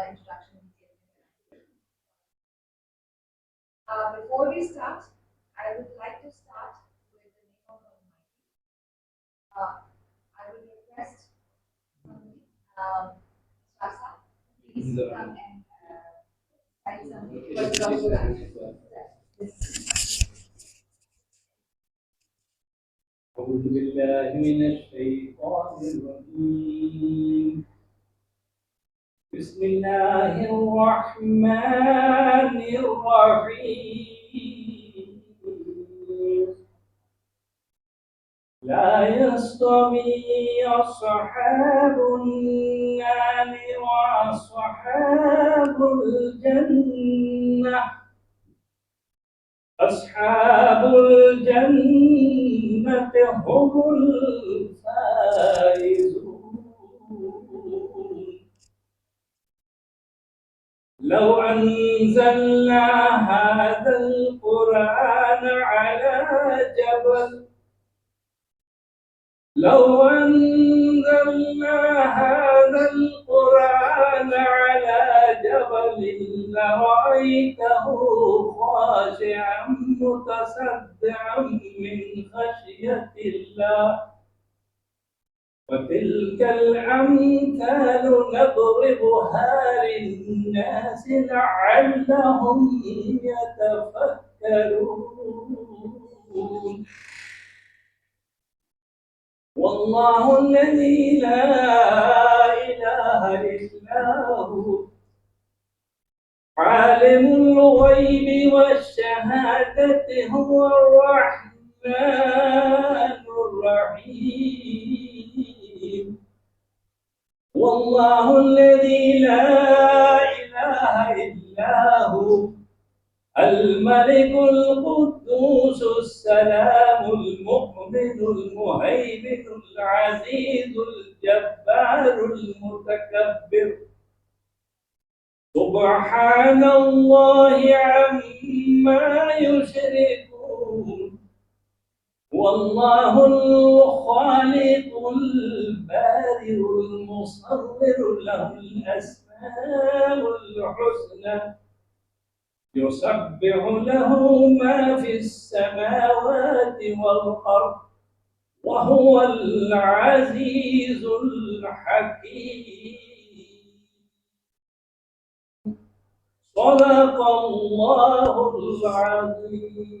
introduction. Before we start, I would like to start with the name of Almighty. I would request somebody, Shasa, please come and say something for the Quran. أعوذ بالله من الشيطان الرجيم بسم الله الرحمن الرحيم لا يستوي أصحاب النار وأصحاب الجنة أصحاب الجنة هم الفائزون لو أنزلنا هذا القرآن على جبل لو أنزلنا هذا القرآن على جبل لرأيته خاشعا متصدعا من خشية الله وتلك الأمثال نضربها للناس لعلهم يتفكرون والله الذي لا إله إلا هو عالم الغيب والشهادة هو الرحمن الرحيم والله الذي لا إله إلا هو الملك القدوس السلام المؤمن المهيمن العزيز الجبار المتكبر سبحان الله عما يشركون والله الخالق البارئ المصور له الأسماء الحسنى يسبح له ما في السماوات والأرض وهو العزيز الحكيم صدق الله العظيم.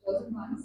chosen ones.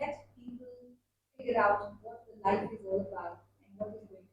let people figure out what the life is all about and what is going to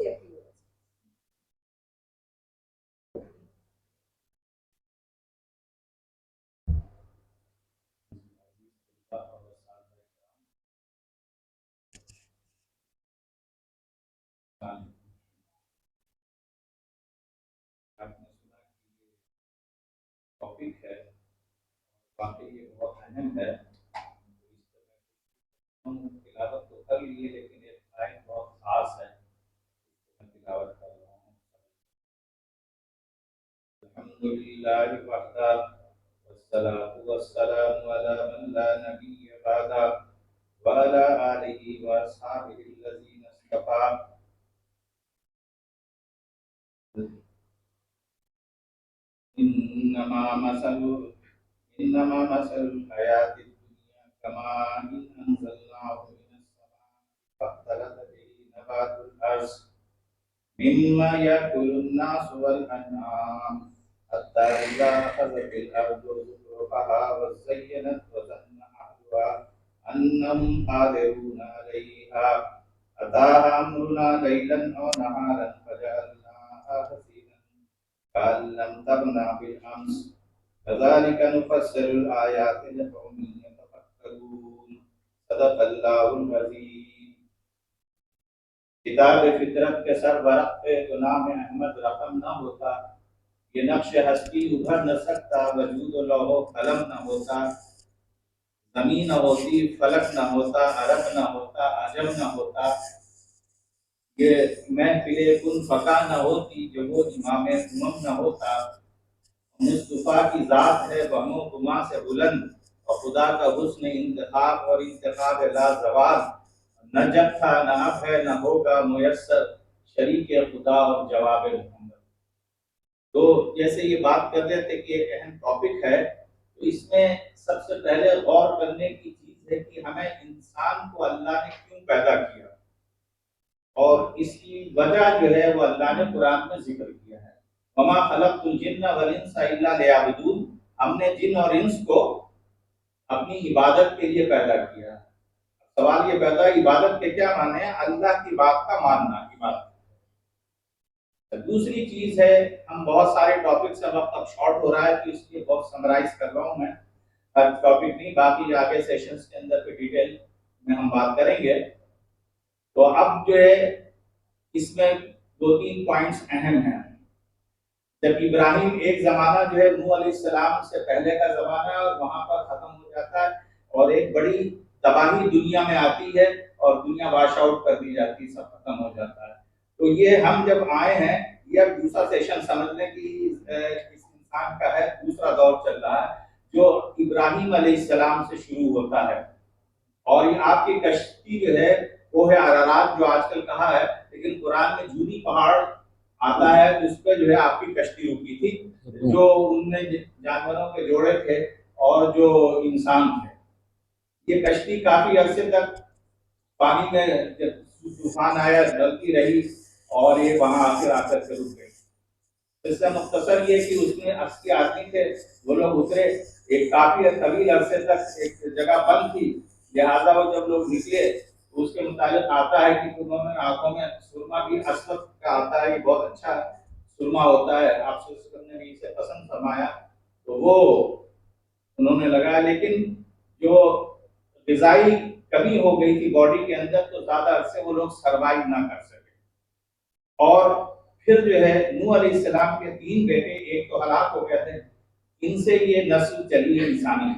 say a few words. Topic ہے، واقعی یہ بہت اہم ہے. ہم تلاوت تو کر لیے لیکن ایک آیت بہت خاص ہے، میں تلاوت کر رہا ہوں. الحمد للہ وحدہ والصلاة والسلام علی من لا نبی بعدہ وعلی آلہ واصحابہ الذین اصطفیٰ. انما مثل الحیات الدنیا کماء انزلناه من السماء فاختلط به نبات الارض مما یأکل الناس والانعام حتى اذا اخذت الارض زخرفها وزینت وظن اهلها انهم قادرون علیها اتاها امرنا لیلا او نهارا فجعلناها حصیدا كأن لم تغن بالأمس كذلك نفسر الآيات لقوم يتفكرون. صدق اللہ العظیم. کتاب فطرت کے سر ورق پہ تو نام احمد رقم نہ ہوتا، یہ نقش ہستی ابھر نہ سکتا، وجود و لوح و قلم نہ ہوتا، زمین نہ ہوتی، فلک نہ ہوتا، عرب نہ ہوتا، عجم نہ ہوتا، یہ محفل کن فقا نہ ہوتی، جو وہ امام امم نہ ہوتا. مصطفیٰ کی ذات ہے وہم و گما سے بلند، اور خدا کا حسن انتخاب اور انتخاب لازوال، نہ جب تھا نہ اب ہے نہ ہوگا میسر شریک خدا اور جواب محمد. تو جیسے یہ بات کر رہے تھے کہ ایک اہم ٹاپک ہے، تو اس میں سب سے پہلے غور کرنے کی چیز ہے کہ ہمیں انسان کو اللہ نے کیوں پیدا کیا، اور اس کی وجہ جو ہے وہ اللہ نے قرآن میں ذکر کیا ہے. وما خلقت الجن والانس الا لیعبدون، ہم نے جن اور انس کو اپنی عبادت کے لیے پیدا کیا. سوال یہ پیدا ہے عبادت کے کیا معنی ہیں؟ اللہ کی بات کا ماننا عبادت. دوسری چیز ہے، ہم بہت سارے ٹاپک سے وقت اب شارٹ ہو رہا ہے تو اس لیے بہت سمرائز کر رہا ہوں میں، ہر ٹاپک نہیں، باقی آگے سیشنز کے اندر پہ ڈیٹیل میں ہم بات کریں گے. تو اب جو ہے اس میں دو تین پوائنٹس اہم ہیں. جب ابراہیم ایک زمانہ جو ہے نوح علیہ السلام سے پہلے کا زمانہ ہے اور وہاں پر ختم ہو جاتا ہے اور ایک بڑی تباہی دنیا میں آتی ہے اور دنیا واش آؤٹ کر دی جاتی ہے، سب ختم ہو جاتا ہے. تو یہ ہم جب آئے ہیں، یہ اب دوسرا سیشن سمجھنے کی اس انسان کا ہے، دوسرا دور چل رہا ہے جو ابراہیم علیہ السلام سے شروع ہوتا ہے. اور یہ آپ کی کشتی جو ہے وہ ہے ارارات، جو آج کل کہا ہے، لیکن قرآن میں جودی پہاڑ آتا ہے، اس پہ جو ہے آپ کی کشتی رکی تھی، جو ان میں جانوروں کے جوڑے تھے اور جو انسان تھے. یہ کشتی کافی عرصے تک پانی میں جب طوفان آیا ڈلتی رہی اور یہ وہاں آ کر کے رک گئی. اس کا مختصر یہ کہ اس میں 80 آدمی تھے، وہ لوگ اترے، ایک کافی طویل عرصے تک ایک جگہ بند تھی، لہٰذا وہ جب لوگ نکلے تو اس کے متعلق آتا ہے کہ انہوں نے آنکھوں میں سرما بھی اسود کا آتا ہے، یہ بہت اچھا سرما ہوتا ہے، آپ سے نے بھی اسے پسند فرمایا تو وہ انہوں نے لگایا. لیکن جو غذائی کمی ہو گئی تھی باڈی کے اندر تو زیادہ عرصے وہ لوگ سروائیو نہ کر سکے. اور پھر جو ہے نوح علیہ السلام کے 3 بیٹے، ایک تو ہلاک ہو گئے تھے، ان سے یہ نسل چلی ہے انسانی،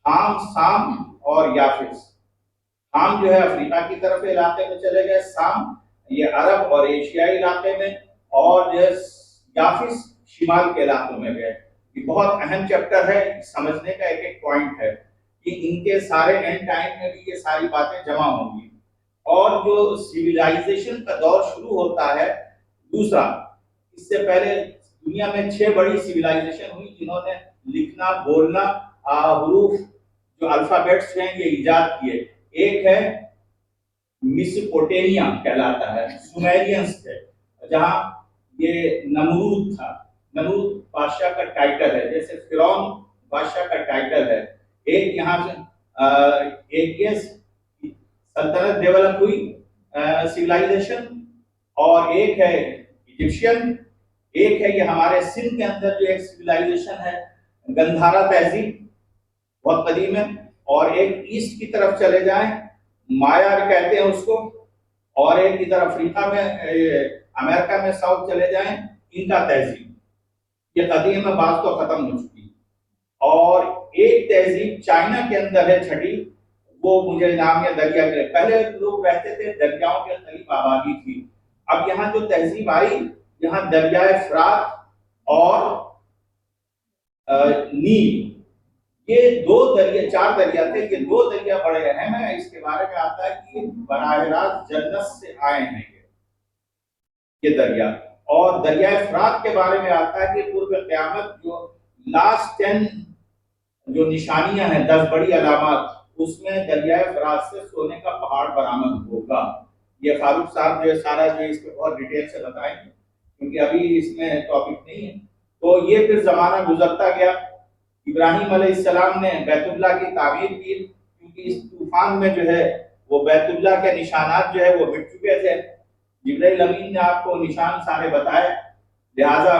حام، سام اور یافس. حام جو ہے افریقہ کی طرف علاقے میں چلے گئے، سام یہ عرب اور ایشیائی علاقے میں، اور جو ہے یافس شمال کے علاقوں میں گئے. یہ بہت اہم چیپٹر ہے، سمجھنے کا ایک ایک پوائنٹ ہے کہ ان کے سارے اینڈ ٹائم میں بھی یہ ساری باتیں جمع ہوں گی. اور جو سیویلائزیشن کا دور شروع ہوتا ہے دوسرا، اس سے پہلے دنیا میں 6 بڑی سیویلائزیشن ہوئی جنہوں نے لکھنا، بولنا، حروف جو الفابیٹس ہیں یہ ایجاد کیے. ایک ہے میسوپوٹیمیا کہلاتا ہے، سومیرینس تھے، جہاں یہ نمرود تھا. نمرود بادشاہ کا ٹائٹل ہے، جیسے فرعون بادشاہ کا ٹائٹل ہے. ایک یہاں سے ایک یہ سلطنت ڈیولپ ہوئی سیولائزیشن، اور ایک ہے ایجپشین. ایک ہے یہ ہمارے سندھ کے اندر جو ایک سیولائزیشن ہے گندھارا تہذیب، بہت قدیم ہے. اور ایک ایسٹ کی طرف چلے جائیں، مایا کہتے ہیں اس کو، اور ایک ادھر افریقہ میں امریکہ میں ساؤتھ چلے جائیں، انکا تہذیب. یہ قدیم ہے، بعض تو ختم ہو چکی. اور ایک تہذیب چائنا کے اندر ہے چھٹی، وہ مجھے نام ہے دریا کے، پہلے لوگ رہتے تھے دریاؤں کے قریب آبادی تھی، اب یہاں جو تہذیب آئی یہاں دریائے فرات اور نیل، یہ دو دریا، چار دریا تھے، یہ دو دریا بڑے اہم ہیں، اس کے بارے میں آتا ہے کہ براہ راست جنت سے آئے ہیں یہ دریا، اور دریائے فرات کے بارے میں آتا ہے کہ قرب قیامت جو لاسٹ 10 جو نشانیاں ہیں، 10 بڑی علامات، اس میں دریائے فرات سے سونے کا پہاڑ برآمد ہوگا۔ یہ فاروق صاحب جو ہے سارا جو اس کو بہت ڈیٹیل سے بتائیں گے کیونکہ ابھی اس میں ٹاپک نہیں ہے۔ تو یہ پھر زمانہ گزرتا گیا، ابراہیم علیہ السلام نے بیت اللہ کی تعمیر کی، کیونکہ اس طوفان میں جو ہے وہ بیت اللہ کے نشانات جو ہے وہ مٹ چکے تھے، جبرائیل امین نے آپ کو نشان سارے بتائے، لہذا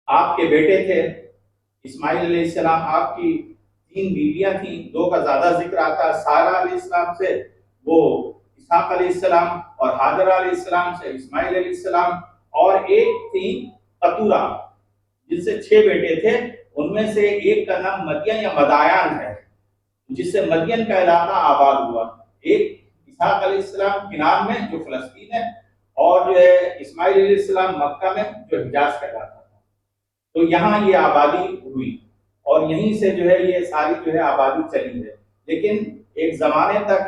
آپ کے بیٹے تھے اسماعیل علیہ السلام، آپ کی 3 بیویاں تھیں، 2 کا زیادہ ذکر آتا ہے، سارہ علیہ السلام سے وہ اسحاق علیہ السلام، اور ہاجرہ علیہ السلام سے اسماعیل علیہ السلام، اور ایک تھی قطورہ جس سے 6 بیٹے تھے، ان میں سے ایک کا نام مدین یا مدایان ہے جس سے مدین کا علاقہ آباد ہوا، ایک اسحاق علیہ السلام کنان میں جو فلسطین ہے، اور جو ہے اسماعیل علیہ السلام مکہ میں جو حجاز کہلاتا تھا، تو یہاں یہ آبادی ہوئی اور یہیں سے جو ہے یہ ساری جو ہے آبادی چلی ہے، لیکن ایک زمانے تک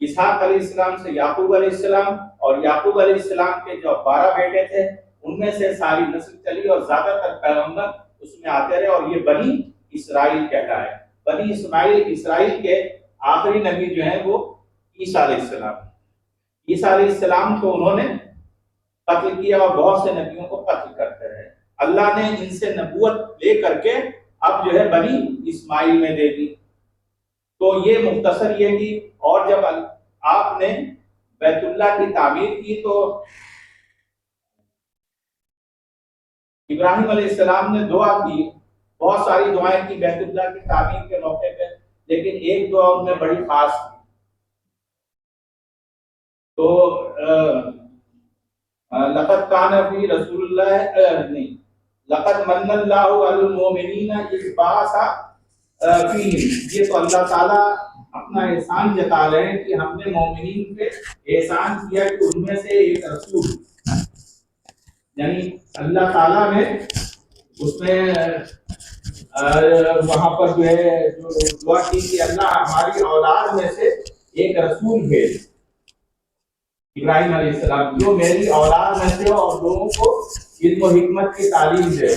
اسحاق علیہ السلام سے یعقوب علیہ السلام، اور یعقوب علیہ السلام کے جو 12 بیٹے تھے ان میں سے ساری نسل چلی اور زیادہ تر پیغمبر اس میں آتے رہے، اور یہ بنی اسرائیل کہلائے۔ بنی اسرائیل کے آخری نبی جو ہیں وہ عیسیٰ علیہ السلام، عیسیٰ علیہ السلام کو انہوں نے قتل کیا اور بہت سے نبیوں کو قتل کرتے رہے، اللہ نے ان سے نبوت لے کر کے اب جو ہے بنی اسماعیل میں دے دی۔ تو یہ مختصر یہ تھی، اور جب آپ نے بیت اللہ کی تعمیر کی تو ابراہیم علیہ السلام نے دعا کی، بہت ساری دعائیں کی بیت اللہ کی تعمیر کے موقع پہ، لیکن ایک دعا ان میں بڑی خاص تھی۔ تو لقد کان فی رسول اللہ نہیں لقد من اللہ علی المؤمنین اذ بعث فیہم، یہ تو اللہ تعالیٰ اپنا احسان جتا رہے ہیں کہ ہم نے مومنین پہ احسان کیا کہ ان میں سے ایک رسول، یعنی اللہ تعالیٰ نے اس میں وہاں پر جو ہے جو دعا کی کہ اللہ ہماری اولاد میں سے ایک رسول بھیج، ابراہیم علیہ السلام جو میری اولاد میں سے اور لوگوں کو علم و حکمت کی تعلیم دے،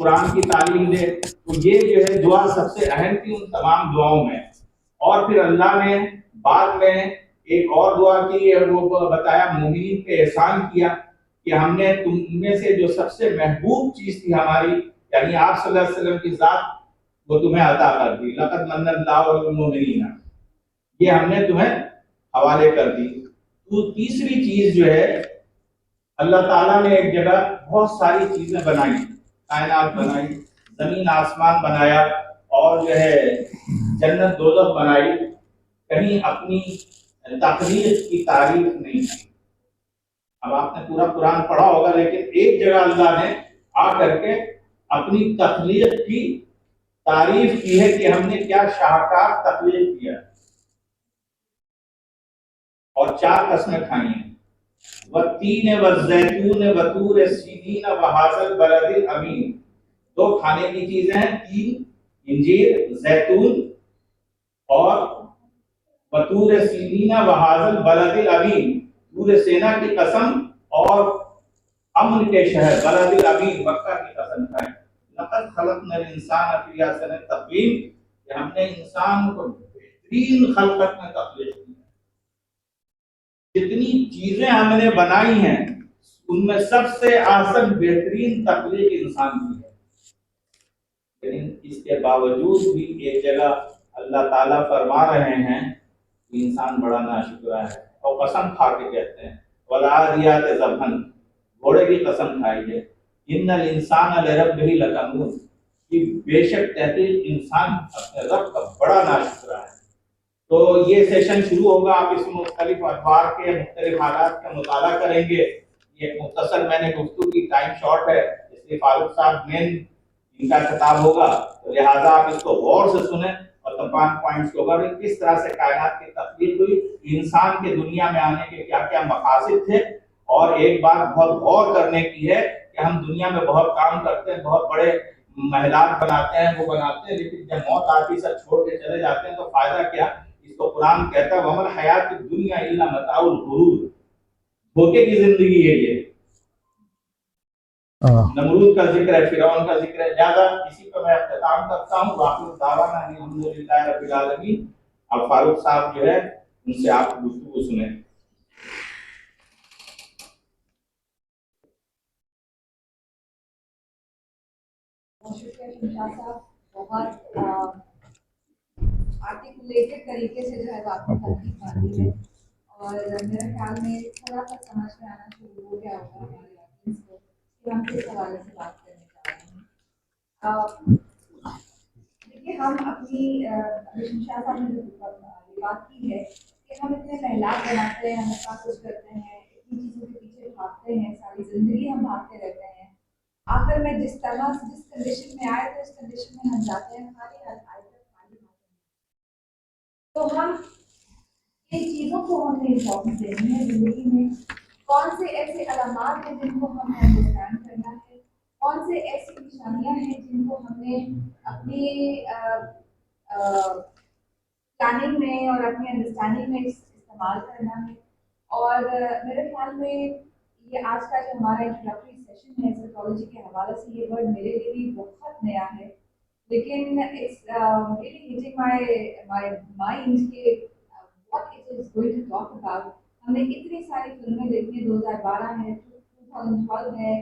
قرآن کی تعلیم دے۔ تو یہ جو ہے دعا سب سے اہم تھی ان تمام دعاؤں میں، اور پھر اللہ نے بعد میں ایک اور دعا کی، وہ بتایا مومنین پہ احسان کیا کہ ہم نے تم میں سے جو سب سے محبوب چیز تھی ہماری، یعنی آپ صلی اللہ علیہ وسلم کی ذات، وہ تمہیں عطا کر دی، لقد من اللہ علی المؤمنین، یہ ہم نے تمہیں حوالے کر دی۔ تو تیسری چیز جو ہے اللہ تعالیٰ نے ایک جگہ بہت ساری چیزیں بنائی، کائنات بنائی، زمین آسمان بنایا، اور جو ہے جنت دوزخ بنائی، کہیں اپنی تخلیق کی تعریف نہیں کی۔ اب آپ نے پورا قرآن پڑھا ہوگا، لیکن ایک جگہ اللہ نے آ کر کے اپنی تخلیق کی تعریف کی ہے کہ ہم نے کیا شاہکار تخلیق کیا، اور 4 قسمیں کھائی ہیں، والتین والزیتون وطور سینین وہذا البلد الامین، 2 کھانے کی چیزیں ہیں، تین، انجیر، زیتون، اور وطور سینین وہذا البلد الامین، طور سینا کی قسم اور امن کے شہر بلد الامین مکہ کی قسم کھائیں۔ لقد خلقنا الانسان فی احسن تقویم، کہ ہم نے انسان کو بہترین خلقت میں تخلیق کی، جتنی چیزیں ہم نے بنائی ہیں ان میں سب سے احسن بہترین تخلیق انسان کی ہے، لیکن اس کے باوجود بھی ایک جگہ اللہ تعالیٰ فرما رہے ہیں کہ انسان بڑا ناشکرا ہے، اور قسم کھا کے کہتے ہیں والعادیات ضبحا، گھوڑے کی قسم کھائی ہے، ان الانسان لربہ لکنود، کہ بے شک تحقیق انسان اپنے رب کا بڑا ناشکرا ہے۔ تو یہ سیشن شروع ہوگا، آپ اس میں مختلف ادوار کے مختلف حالات کا مطالعہ کریں گے۔ یہ مختصر میں نے گفتگو کی، ٹائم شارٹ ہے، اس لیے فاروق صاحب مین ان کا خطاب ہوگا، تو لہٰذا آپ اس کو غور سے سنیں اور تمام پوائنٹس کو غور کس طرح سے کائنات کی تخلیق ہوئی، انسان کے دنیا میں آنے کے کیا کیا مقاصد تھے. اور ایک بات بہت غور کرنے کی ہے کہ ہم دنیا میں بہت کام کرتے ہیں، بہت بڑے محلات بناتے ہیں، وہ بناتے ہیں، لیکن جب موت آتی سب چھوڑ کے چلے جاتے ہیں تو فائدہ کیا؟ اس کو قرآن کہتا ہے وَمَا الْحَيَاةُ الدُّنْيَا إِلَّا مَتَاعُ الْغُرُورِ، دھوکے کی زندگی ہے یہ. نمرود کا ذکر ہے، فرعون کا ذکر ہے. لہٰذا اسی پہ میں اختتام کرتا ہوں. وآخر دعوانا ان الحمدللہ رب العالمین. اب فاروق صاحب جو ہے ان سے آپ گفتگو سنیں. شکریہ شاہ صاحب، بہت آرٹیکولیٹڈ طریقے سے جو ہے آپ نے تحقیق باندھی ہے، اور میرے خیال میں تھوڑا سا سمجھ میں آنا شروع ہو گیا ہوگا ہمارے آڈینس کو کہ ہم کس حوالے سے بات کرنے جا رہے ہیں. دیکھیے، ہم اپنی شاہ صاحب نے جو بات کی ہے کہ ہم اتنے محلات بناتے ہیں، ہم اتنا کچھ کرتے ہیں، اتنی چیزوں کے پیچھے بھاگتے ہیں، ساری زندگی ہم بھاگتے رہتے ہیں، آخر میں جس طرح سے جس کنڈیشن میں آئے تھے اس کنڈیشن میں ہم جاتے ہیں خالی ہاتھ آئے تھے خالی ہاتھ. تو ہم ان چیزوں کو ہم نے امپورٹنس دینی ہے زندگی میں. کون سے ایسے علامات ہیں جن کو ہمیں انڈرسٹینڈ کرنا ہے، کون سے ایسی نشانیاں ہیں جن کو ہم نے اپنی پلاننگ میں اور اپنی انڈرسٹینڈنگ میں استعمال کرنا ہے. اور میرے خیال میں یہ آج کا جو ہمارا انٹروڈکٹری سیشن ہے سائیکالوجی کے حوالے سے، یہ ورڈ میرے لیے بھی بہت نیا ہے، لیکن it's really hitting my mind کہ what it is going to talk about. ہم نے اتنی ساری فلمیں دیکھی ہیں، 2012 ہے، 2012 ہے،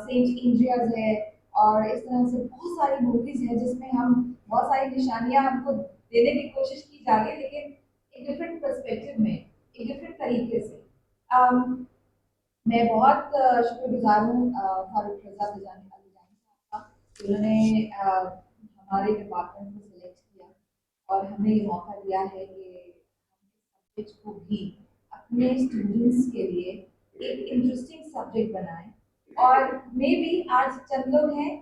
سینٹ اینڈریاز ہے، اور اس طرح سے بہت ساری موویز ہیں جس میں ہم بہت ساری نشانیاں ہم کو دینے کی کوشش کی جا رہی ہے، لیکن ایک ڈفرینٹ پرسپیکٹو میں، ایک ڈفرینٹ طریقے سے. میں بہت شکر گزار ہوں فاروق رضا بجانی صاحب کا، انہوں نے ہمارے ڈپارٹمنٹ کو سلیکٹ کیا اور ہمیں یہ موقع دیا ہے کہ سبجیکٹ کو بھی اپنے اسٹوڈنٹس کے لیے ایک انٹرسٹنگ سبجیکٹ بنائیں. اور مے بی آج چند لوگ ہیں،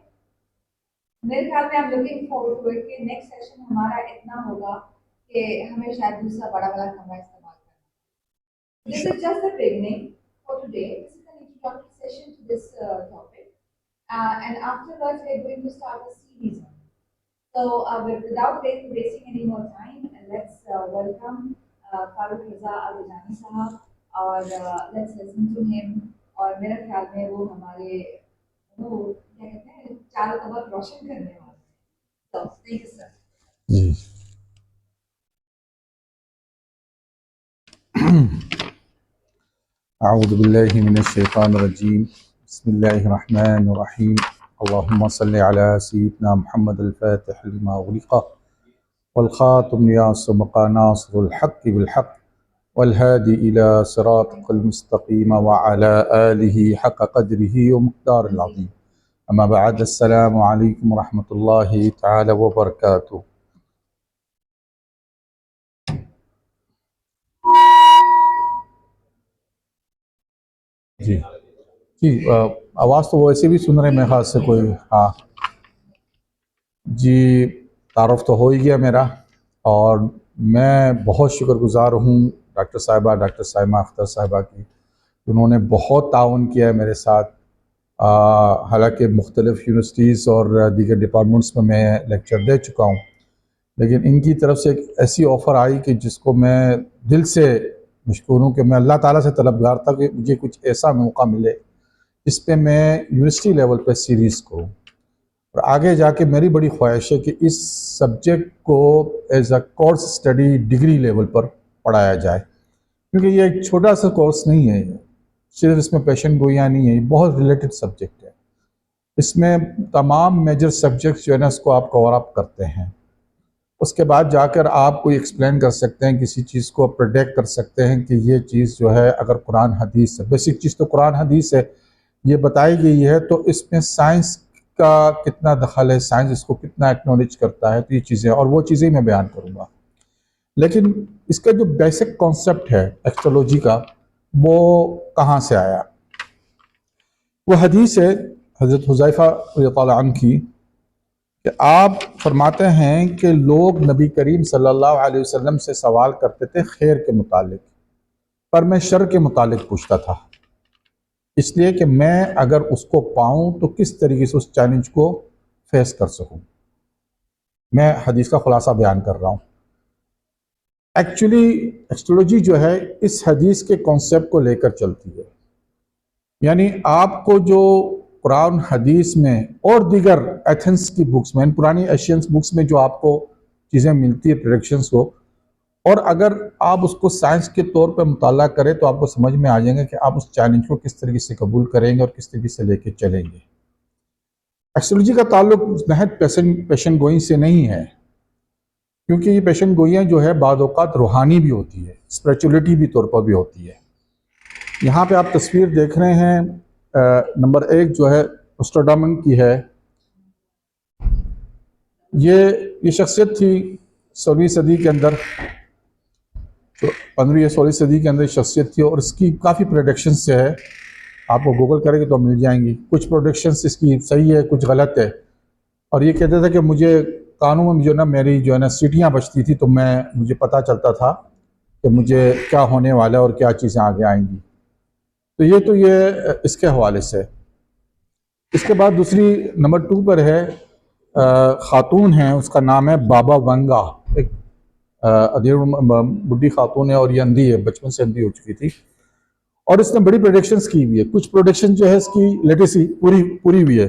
میرے خیال میں I'm looking forward to it کہ نیکسٹ سیشن ہمارا اتنا ہوگا کہ ہمیں شاید دوسرا بڑا کمرہ استعمال کرنا. This is just the beginning for today. This is an introductory session to this topic, and afterwards we're going to start a series on it. So without wasting any more time, let's welcome Faruq Raza Al-Bajani Sahab, اور let's listen to him. اور میرا خیال میں وہ ہمارے وہ کیا کہتے ہیں چاروں طرف روشن کرنے والے ہیں. So thank you sir. جی اعوذ باللہ من الشیطان الرجیم. بسم اللہ الرحمن الرحیم. اللہم صلی علی سیدنا محمد الفاتح لما اغلق والخاتم لما سبق ناصر الحق بالحق والهادی الی صراطک المستقیم وعلی آلہ حق قدرہ ومقدار العظیم. اما بعد، السلام علیکم ورحمۃ اللہ تعالی وبرکاتہ. جی جی آواز تو ویسے بھی سن رہے ہیں میرے خیال سے کوئی. ہاں جی، تعارف تو ہو ہی گیا میرا، اور میں بہت شکر گزار ہوں ڈاکٹر صاحبہ، ڈاکٹر سائمہ اختر صاحبہ کی. انہوں نے بہت تعاون کیا ہے میرے ساتھ. حالانکہ مختلف یونیورسٹیز اور دیگر ڈپارٹمنٹس میں لیکچر دے چکا ہوں، لیکن ان کی طرف سے ایک ایسی آفر آئی کہ جس کو میں دل سے مشکور ہوں کہ میں اللہ تعالیٰ سے طلبگار تھا کہ مجھے کچھ ایسا موقع ملے جس پہ میں یونیورسٹی لیول پہ سیریز کروں. اور آگے جا کے میری بڑی خواہش ہے کہ اس سبجیکٹ کو as a course study degree level پر پڑھایا جائے، کیونکہ یہ ایک چھوٹا سا کورس نہیں ہے، صرف اس میں پیشن گوئیاں نہیں ہے، یہ بہت ریلیٹڈ سبجیکٹ ہے. اس میں تمام میجر سبجیکٹس جو ہے نا اس کو آپ کور اپ کرتے ہیں. اس کے بعد جا کر آپ کوئی ایکسپلین کر سکتے ہیں، کسی چیز کو پریڈکٹ کر سکتے ہیں کہ یہ چیز جو ہے اگر قرآن حدیث ہے، بیسک چیز تو قرآن حدیث ہے، یہ بتائی گئی ہے، تو اس میں سائنس کا کتنا دخل ہے، سائنس اس کو کتنا ایکنالج کرتا ہے، تو یہ چیزیں اور وہ چیزیں میں بیان کروں گا. لیکن اس کا جو بیسک کانسیپٹ ہے ایسٹرولوجی کا، وہ کہاں سے آیا؟ وہ حدیث ہے حضرت حذیفہ رضی اللہ عنہ کی کہ آپ فرماتے ہیں کہ لوگ نبی کریم صلی اللہ علیہ وسلم سے سوال کرتے تھے خیر کے متعلق، پر میں شر کے متعلق پوچھتا تھا، اس لیے کہ میں اگر اس کو پاؤں تو کس طریقے سے اس چیلنج کو فیس کر سکوں۔ میں حدیث کا خلاصہ بیان کر رہا ہوں۔ ایکچولی ایسٹرولوجی جو ہے اس حدیث کے کانسیپٹ کو لے کر چلتی ہے، یعنی آپ کو جو قرآن حدیث میں اور دیگر ایتھنس کی بکس میں، پرانی ایشینس بکس میں جو آپ کو چیزیں ملتی ہے پریڈکشنز کو، اور اگر آپ اس کو سائنس کے طور پہ مطالعہ کریں تو آپ کو سمجھ میں آ جائیں گے کہ آپ اس چیلنج کو کس طریقے سے قبول کریں گے اور کس طریقے سے لے کے چلیں گے۔ ایسٹرولوجی کا تعلق محض پیشن گوئی سے نہیں ہے، کیونکہ یہ پیشن گوئیاں جو ہے بعض اوقات روحانی بھی ہوتی ہے، اسپریچولیٹی بھی طور پر بھی ہوتی ہے۔ یہاں پہ آپ تصویر دیکھ رہے ہیں، نمبر 1 جو ہے نوسٹراڈامس کی ہے۔ یہ شخصیت تھی 16ویں صدی کے اندر، 15ویں یا 16ویں صدی کے اندر شخصیت تھی، اور اس کی کافی پریڈکشنز سے ہے، آپ کو گوگل کریں گے تو مل جائیں گی۔ کچھ پروڈکشنز اس کی صحیح ہے، کچھ غلط ہے، اور یہ کہتے تھے کہ مجھے کانوں میں جو نا میری جو ہے نا سیٹیاں بجتی تھی تو مجھے پتہ چلتا تھا کہ مجھے کیا ہونے والا ہے اور کیا چیزیں آگے آئیں گی۔ تو یہ اس کے حوالے سے۔ اس کے بعد دوسری نمبر 2 پر ہے، خاتون ہیں، اس کا نام ہے بابا ونگا، ایک ادھیڑ بڈھی خاتون ہے، اور یہ اندھی ہے، بچپن سے اندھی ہو چکی تھی، اور اس نے بڑی پریڈکشنز کی ہوئی ہے۔ کچھ پریڈکشن جو ہے اس کی لیٹیسی پوری ہوئی ہے،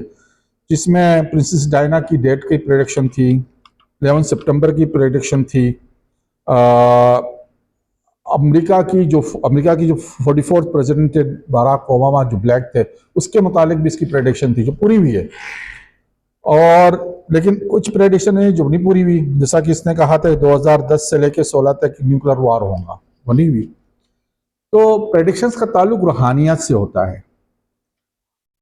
جس میں پرنسس ڈائنا کی ڈیٹ کی پریڈکشن تھی، 11 سپٹمبر کی پریڈکشن تھی، امریکہ کی جو 44th پریزیڈنٹ تھے باراک اوباما جو بلیک تھے، اس کے متعلق بھی اس کی پریڈکشن تھی جو پوری ہوئی ہے۔ اور لیکن کچھ پریڈکشن ہے جو نہیں پوری ہوئی، جیسا کہ اس نے کہا تھا 2010 سے لے کے 16 تک نیوکلر وار ہوگا، وہ نہیں ہوئی۔ تو پریڈکشنز کا تعلق روحانیات سے ہوتا ہے،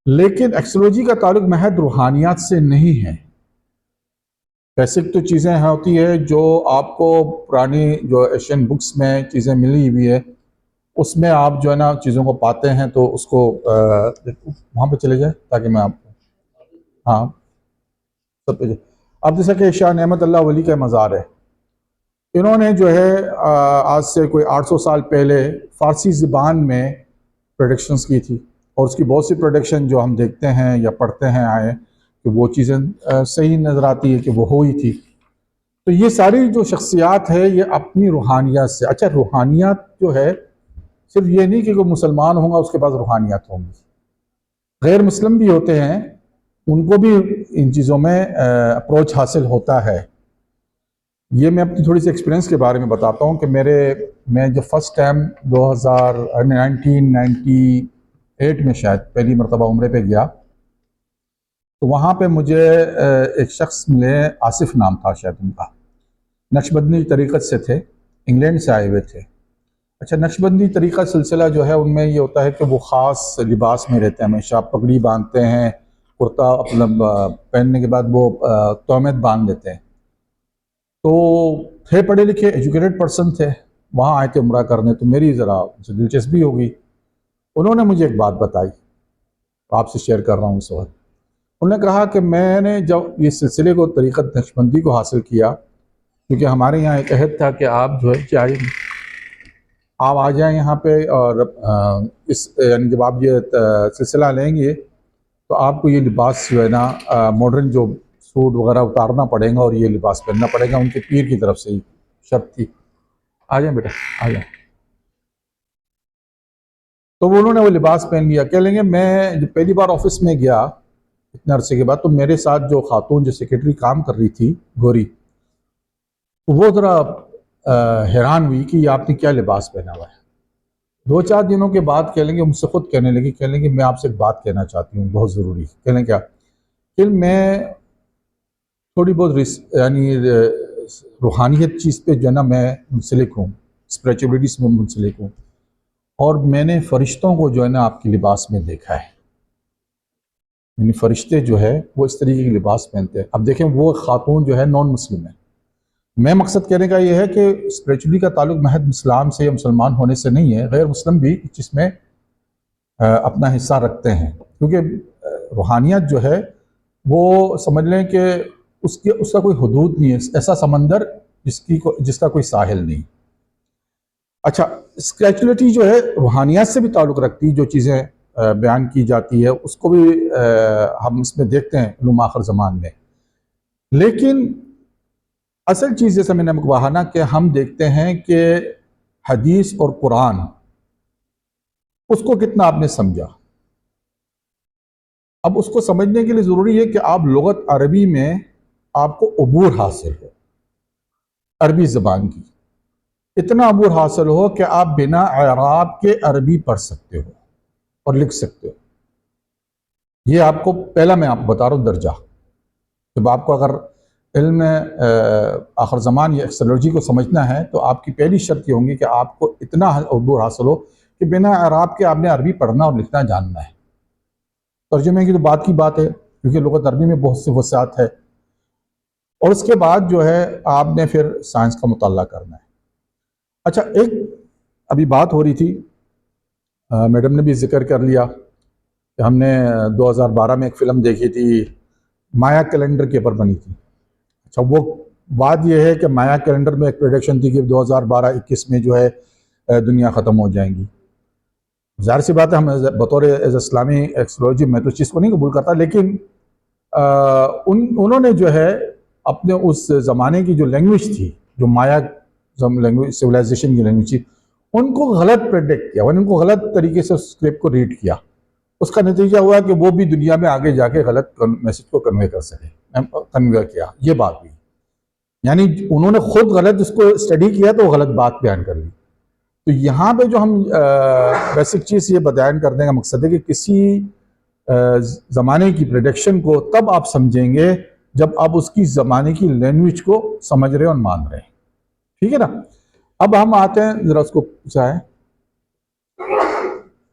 لیکن ایسٹرولوجی کا تعلق محض روحانیات سے نہیں ہے۔ بیسک تو چیزیں ہوتی ہے جو آپ کو پرانی جو ایشین بکس میں چیزیں ملی ہوئی ہے، اس میں آپ جو ہے نا چیزوں کو پاتے ہیں، تو اس کو وہاں پہ چلے جائیں تاکہ میں آپ کو سب پہ اب جیسا کہ شاہ نعمت اللہ ولی کا مزار ہے، انہوں نے جو ہے آج سے کوئی 800 سال پہلے فارسی زبان میں پریڈکشنز کی تھی، اور اس کی بہت سی پریڈکشن جو ہم دیکھتے ہیں یا پڑھتے ہیں آئے کہ وہ چیزیں صحیح نظر آتی ہے کہ وہ ہوئی تھی۔ تو یہ ساری جو شخصیات ہے یہ اپنی روحانیات سے، اچھا روحانیات جو ہے صرف یہ نہیں کہ کوئی مسلمان ہوگا اس کے پاس روحانیات ہوں گی، غیر مسلم بھی ہوتے ہیں، ان کو بھی ان چیزوں میں اپروچ حاصل ہوتا ہے۔ یہ میں اپنی تھوڑی سی ایکسپیرینس کے بارے میں بتاتا ہوں کہ میں جو فرسٹ ٹائم 1998 میں شاید پہلی مرتبہ عمرے پہ گیا، تو وہاں پہ مجھے ایک شخص ملے، آصف نام تھا شاید ان کا، نقشبندی طریقت سے تھے، انگلینڈ سے آئے ہوئے تھے۔ اچھا، نقشبندی طریقہ سلسلہ جو ہے ان میں یہ ہوتا ہے کہ وہ خاص لباس میں رہتے ہیں، ہمیشہ پگڑی باندھتے ہیں، کرتا اپنا پہننے کے بعد وہ تومت باندھ لیتے ہیں۔ تو تھے پڑھے لکھے ایجوکیٹڈ پرسن تھے، وہاں آئے تھے عمرہ کرنے، تو میری ذرا دلچسپی ہو گئی۔ انہوں نے مجھے ایک بات بتائی، آپ سے شیئر کر رہا ہوں اس وقت۔ انہوں نے کہا کہ میں نے جب یہ سلسلے کو طریقت نقشبندی کو حاصل کیا، کیونکہ ہمارے یہاں ایک عہد تھا کہ آپ جو ہے آپ آ جائیں یہاں پہ، اور یعنی جب آپ یہ سلسلہ لیں گے تو آپ کو یہ لباس جو ہے نا ماڈرن جو سوٹ وغیرہ اتارنا پڑے گا اور یہ لباس پہننا پڑے گا، ان کے پیر کی طرف سے ہی شرط تھی۔ آ جائیں بیٹا، آ جائیں۔ تو انہوں نے وہ لباس پہن لیا۔ کہہ لیں گے میں جب پہلی بار آفس میں گیا اتنے عرصے کے بعد، تو میرے ساتھ جو خاتون جو سیکرٹری کام کر رہی تھی گوری، وہ ذرا حیران ہوئی کہ یہ آپ نے کیا لباس پہنا ہوا ہے۔ 2-4 دنوں کے بعد کہہ لیں گے مجھ سے خود کہنے لگی، کہہ لیں گے میں آپ سے ایک بات کہنا چاہتی ہوں بہت ضروری۔ کہہ لیں کیا؟ کہ میں تھوڑی بہت یعنی روحانیت چیز پہ جو ہے نا میں منسلک ہوں، اسپریچولیٹی سے میں منسلک ہوں، اور میں نے فرشتوں کو جو ہے نا آپ کے لباس میں دیکھا ہے، یعنی فرشتے جو ہے وہ اس طریقے کے لباس پہنتے ہیں۔ اب دیکھیں وہ خاتون جو ہے نان مسلم ہے۔ میں مقصد کہنے کا یہ ہے کہ اسپریچولی کا تعلق محض اسلام سے یا مسلمان ہونے سے نہیں ہے، غیر مسلم بھی اس چیز میں اپنا حصہ رکھتے ہیں، کیونکہ روحانیت جو ہے وہ سمجھ لیں کہ اس کا کوئی حدود نہیں ہے، ایسا سمندر جس کا کوئی ساحل نہیں۔ اچھا، اسپریچولیٹی جو ہے روحانیات سے بھی تعلق رکھتی، جو چیزیں بیان کی جاتی ہے اس کو بھی ہم اس میں دیکھتے ہیں علوم آخر زمان میں، لیکن اصل چیز جیسے میں نے کہا نا کہ ہم دیکھتے ہیں کہ حدیث اور قرآن اس کو کتنا آپ نے سمجھا۔ اب اس کو سمجھنے کے لیے ضروری ہے کہ آپ لغت عربی میں آپ کو عبور حاصل ہو، عربی زبان کی اتنا عبور حاصل ہو کہ آپ بنا اعراب کے عربی پڑھ سکتے ہو اور لکھ سکتے ہو۔ یہ آپ کو پہلا میں آپ بتا رہا ہوں درجہ۔ جب آپ کو اگر علم آخر زمان یا ایکسٹرولوجی کو سمجھنا ہے تو آپ کی پہلی شرط یہ ہوں گی کہ آپ کو اتنا عبور حاصل ہو کہ بنا اعراب کے آپ نے عربی پڑھنا اور لکھنا جاننا ہے۔ ترجمے کی تو بات کی بات ہے، کیونکہ لغت عربی میں بہت سی وسعت ہے، اور اس کے بعد جو ہے آپ نے پھر سائنس کا مطالعہ کرنا ہے۔ اچھا، ایک ابھی بات ہو رہی تھی، میڈم نے بھی ذکر کر لیا کہ ہم نے 2012 میں ایک فلم دیکھی تھی، مایا کیلنڈر کے اوپر بنی تھی۔ اچھا، وہ بات یہ ہے کہ مایا کیلنڈر میں ایک پریڈکشن تھی کہ 2012-21 میں جو ہے دنیا ختم ہو جائیں گی۔ ظاہر سی بات ہے، ہم بطور اسلامی ایکسٹرولوجی میں تو اس چیز کو نہیں قبول کرتا، لیکن انہوں نے جو ہے اپنے اس زمانے کی جو لینگویج تھی، جو مایا لینگویج سویلائزیشن کی لینگویج تھی، ان کو غلط پریڈکٹ کیا، ان کو غلط طریقے سے اسکرپٹ کو ریڈ کیا۔ اس کا نتیجہ ہوا کہ وہ بھی دنیا میں آگے جا کے غلط میسج کو کنوے کر سکے، کنوے کیا، یہ بات ہوئی۔ یعنی انہوں نے خود غلط اس کو اسٹڈی کیا تو غلط بات بیان کر لی۔ تو یہاں پہ جو ہم بیسک چیز یہ بیان کرنے کا مقصد ہے کہ کسی زمانے کی پریڈکشن کو تب آپ سمجھیں گے جب آپ اس کی زمانے کی لینگویج کو سمجھ رہے اور مان رہے ہیں، ٹھیک ہے نا۔ اب ہم آتے ہیں، ذرا اس کو چاہیں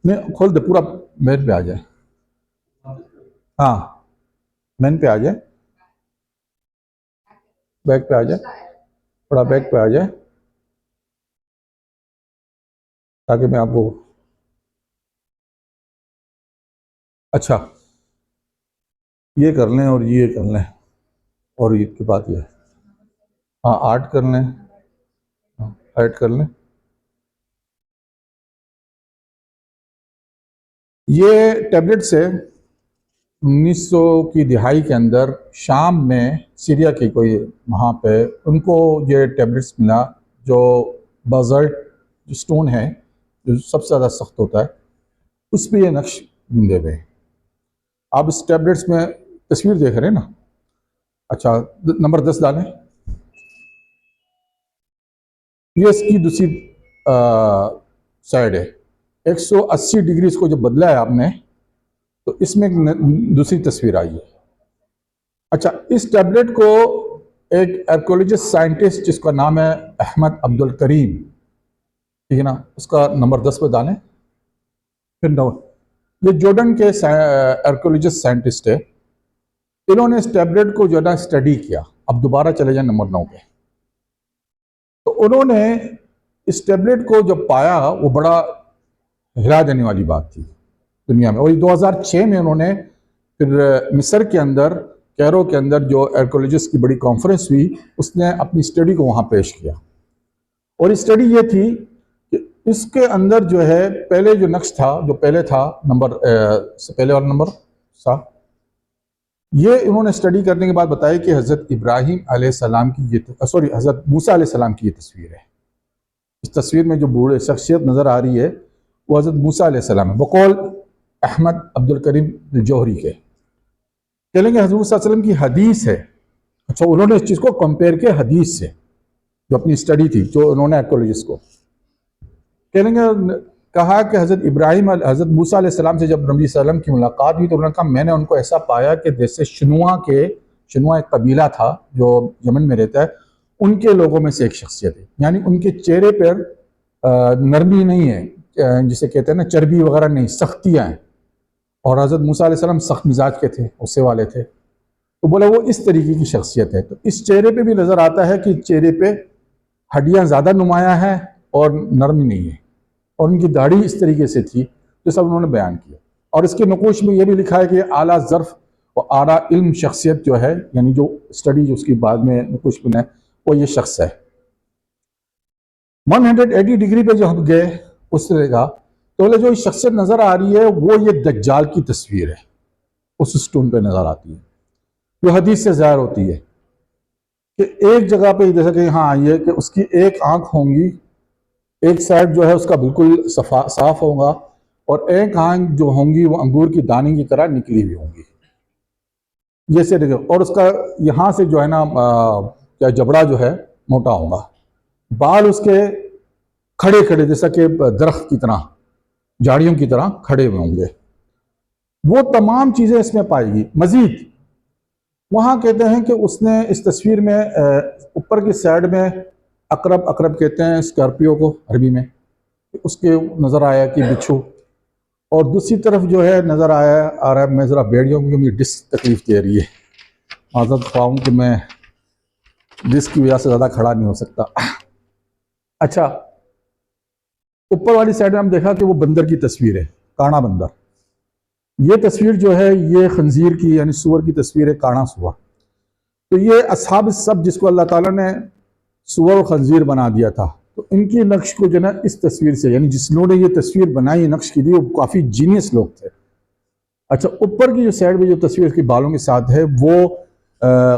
نہیں کھول دے، پورا مین پہ آ جائے، ہاں مین پہ آ جائے، بیک پہ آ جائے، تھوڑا بیک پہ آ جائے تاکہ میں آپ کو، اچھا یہ کر لیں اور یہ کر لیں، اور یہ کی بات یہ ہے، ہاں آرٹ کر لیں، ایڈ کر لیں۔ یہ ٹیبلٹ سے 1900 کی دہائی کے اندر شام میں سیریا کی کوئی وہاں پہ ان کو یہ ٹیبلٹس ملا، جو بازلٹ جو سٹون ہے جو سب سے زیادہ سخت ہوتا ہے، اس پہ یہ نقش بندے ہوئے ہیں۔ آپ اس ٹیبلٹس میں تصویر دیکھ رہے ہیں نا، اچھا نمبر 10 ڈالیں، یہ اس کی دوسری سائڈ ہے، 180 ڈگری اس کو جب بدلا ہے آپ نے تو اس میں دوسری تصویر آئی ہے۔ اچھا، اس ٹیبلٹ کو ایک آرکیولوجسٹ سائنٹسٹ جس کا نام ہے احمد عبد الکریم، ٹھیک ہے نا، اس کا نمبر 10 پہ ڈالیں، پھر یہ جورڈن کے آرکیولوجسٹ سائنٹسٹ ہے، انہوں نے اس ٹیبلٹ کو جو ہے نا اسٹڈی کیا۔ اب دوبارہ چلے جائیں نمبر 9 پہ، تو انہوں نے اس ٹیبلٹ کو جب پایا وہ بڑا ہلا دینے والی بات تھی دنیا میں، اور 2006 میں انہوں نے پھر مصر کے اندر کیرو کے اندر جو آرکیولوجسٹ کی بڑی کانفرنس ہوئی، اس نے اپنی اسٹڈی کو وہاں پیش کیا، اور اسٹڈی یہ تھی کہ اس کے اندر جو ہے پہلے جو نقش تھا، جو پہلے تھا نمبر سے پہلے اور نمبر 7، یہ انہوں نے اسٹڈی کرنے کے بعد بتایا کہ حضرت ابراہیم علیہ السلام کی حضرت موسیٰ علیہ السلام کی یہ تصویر ہے۔ اس تصویر میں جو بوڑھے شخصیت نظر آ رہی ہے وہ حضرت موسیٰ علیہ السلام ہے، بقول احمد عبد الکریم جوہری کے، کہہ لیں گے حضرت موسیٰ علیہ السلام کی حدیث ہے۔ اچھا، انہوں نے اس چیز کو کمپیئر کیا حدیث سے، جو اپنی اسٹڈی تھی جو انہوں نے آرکیولوجسٹ کو کہہ لیں گے، کہا کہ حضرت موسیٰ علیہ السلام سے جب نبی صلی اللہ علیہ وسلم کی ملاقات ہوئی تو انہوں نے کہا میں نے ان کو ایسا پایا کہ جیسے شنوا ایک قبیلہ تھا جو یمن میں رہتا ہے، ان کے لوگوں میں سے ایک شخصیت ہے، یعنی ان کے چہرے پر نرمی نہیں ہے، جسے کہتے ہیں نا چربی وغیرہ نہیں، سختیاں ہیں، اور حضرت موسیٰ علیہ السلام سخت مزاج کے تھے، غصے والے تھے، تو بولا وہ اس طریقے کی شخصیت ہے۔ تو اس چہرے پہ بھی نظر آتا ہے کہ چہرے پہ ہڈیاں زیادہ نمایاں ہیں اور نرمی نہیں ہے، اور ان کی داڑھی اس طریقے سے تھی، جو سب انہوں نے بیان کیا، اور اس کے نقوش میں یہ بھی لکھا ہے کہ اعلیٰ ظرف وہ آرا علم شخصیت جو ہے، یعنی جو اسٹڈی جو اس کی بعد میں کچھ بنا ہے، وہ یہ شخص ہے۔ 180 ڈگری پہ جو ہم گئے اس طرح کا، تو جو شخصیت نظر آ رہی ہے وہ یہ دجال کی تصویر ہے، اس سٹون پہ نظر آتی ہے، جو حدیث سے ظاہر ہوتی ہے کہ ایک جگہ پہ جیسا کہ یہاں آئی ہے کہ اس کی ایک آنکھ ہوں گی، ایک سائڈ جو ہے اس کا بالکل صاف ہوگا، اور ایک آنکھ جو ہوں گی وہ انگور کی دانے کی طرح نکلی ہوئی ہوں گی جیسے دیکھو، اور اس کا یہاں سے جو ہے نا کیا جبڑا جو ہے موٹا ہوگا، بال اس کے کھڑے کھڑے جیسا کہ درخت کی طرح، جھاڑیوں کی طرح کھڑے ہوئے ہوں گے۔ وہ تمام چیزیں اس میں پائے گی۔ مزید وہاں کہتے ہیں کہ اس نے اس تصویر میں اوپر کی سائڈ میں عقرب کہتے ہیں اسکارپیو کو عربی میں، اس کے نظر آیا کہ بچھو، اور دوسری طرف جو ہے نظر آ رہا ہے، میں ذرا بیٹھ جاؤں کیونکہ مجھے ڈسک تکلیف دے رہی ہے، معذرت خواہ ہوں کہ میں ڈسک کی وجہ سے زیادہ کھڑا نہیں ہو سکتا۔ اچھا، اوپر والی سائڈ میں ہم دیکھا کہ وہ بندر کی تصویر ہے، کانا بندر۔ یہ تصویر جو ہے یہ خنزیر کی یعنی سور کی تصویر ہے، کانا سور۔ تو یہ اصحاب السبت جس کو اللہ تعالیٰ نے سور و خنزیر بنا دیا تھا، تو ان کی نقش کو جو ہے اس تصویر سے، یعنی جس لوگوں نے یہ تصویر بنائی نقش کی دی وہ کافی جینیس لوگ تھے۔ اچھا، اوپر کی جو سائڈ میں جو تصویر اس کی بالوں کے ساتھ ہے وہ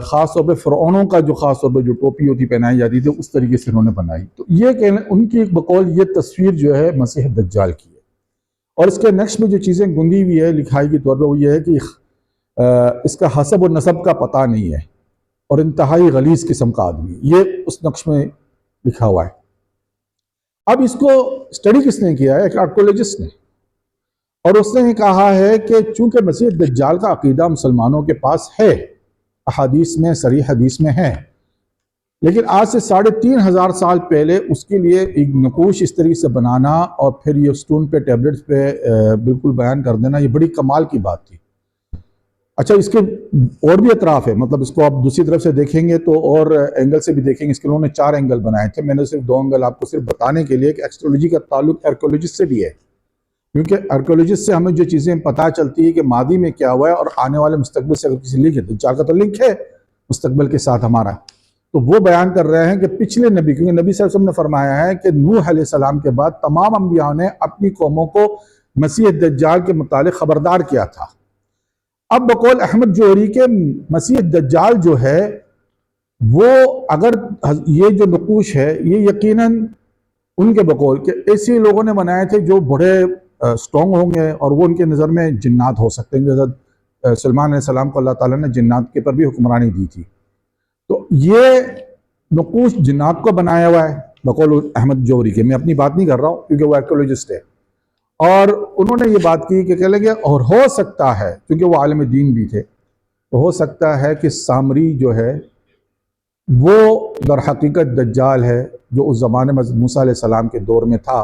خاص طور پہ فرعونوں کا جو خاص طور پہ جو ٹوپی ہوتی پہنائی جاتی تھی اس طریقے سے انہوں نے بنائی۔ تو یہ کہ ان کی ایک بقول یہ تصویر جو ہے مسیح دجال کی ہے، اور اس کے نقش میں جو چیزیں گندی ہوئی ہے لکھائی کے طور پہ وہ یہ ہے کہ اس کا حسب و نسب کا پتہ نہیں ہے، اور انتہائی غلیظ قسم کا آدمی، یہ اس نقش میں لکھا ہوا ہے۔ اب اس کو اسٹڈی کس نے کیا ہے؟ ایک آرکیولوجسٹ نے، اور اس نے یہ کہا ہے کہ چونکہ مسیح دجال کا عقیدہ مسلمانوں کے پاس ہے، احادیث میں صریح حدیث میں ہے، لیکن آج سے 3500 سال پہلے اس کے لیے ایک نقوش اس طریقے سے بنانا اور پھر یہ سٹون پہ ٹیبلٹس پہ بالکل بیان کر دینا، یہ بڑی کمال کی بات تھی۔ اچھا، اس کے اور بھی اطراف ہے، مطلب اس کو آپ دوسری طرف سے دیکھیں گے تو اور اینگل سے بھی دیکھیں گے، اس کے انہوں نے 4 اینگل بنائے تھے، میں نے صرف 2 اینگل آپ کو صرف بتانے کے لیے کہ ایسٹرولوجی کا تعلق آرکیولوجسٹ سے بھی ہے، کیونکہ آرکیولوجسٹ سے ہمیں جو چیزیں پتہ چلتی ہے کہ ماضی میں کیا ہوا ہے اور آنے والے مستقبل سے اگر کسی لنک ہے، تو 4 کا تو لنک ہے مستقبل کے ساتھ ہمارا، تو وہ بیان کر رہے ہیں کہ پچھلے نبی، کیونکہ نبی صلی اللہ علیہ وسلم نے فرمایا ہے کہ نوح علیہ السلام کے بعد تمام انبیاء نے اپنی قوموں کو مسیح دجال کے متعلق خبردار کیا تھا۔ اب بقول احمد جوہری کے مسیح دجال جو ہے وہ، اگر یہ جو نقوش ہے یہ یقیناً ان کے بقول کہ ایسے لوگوں نے بنائے تھے جو بڑے سٹرونگ ہوں گے، اور وہ ان کے نظر میں جنات ہو سکتے ہیں، حضرت سلیمان علیہ السلام کو اللہ تعالیٰ نے جنات کے پر بھی حکمرانی دی تھی۔ تو یہ نقوش جنات کو بنایا ہوا ہے بقول احمد جوہری کے، میں اپنی بات نہیں کر رہا ہوں کیونکہ وہ آرکیولوجسٹ ہے، اور انہوں نے یہ بات کی کہ کہہ لگے اور ہو سکتا ہے، کیونکہ وہ عالم دین بھی تھے، تو ہو سکتا ہے کہ سامری جو ہے وہ در حقیقت دجال ہے جو اس زمانے میں موسیٰ علیہ السلام کے دور میں تھا،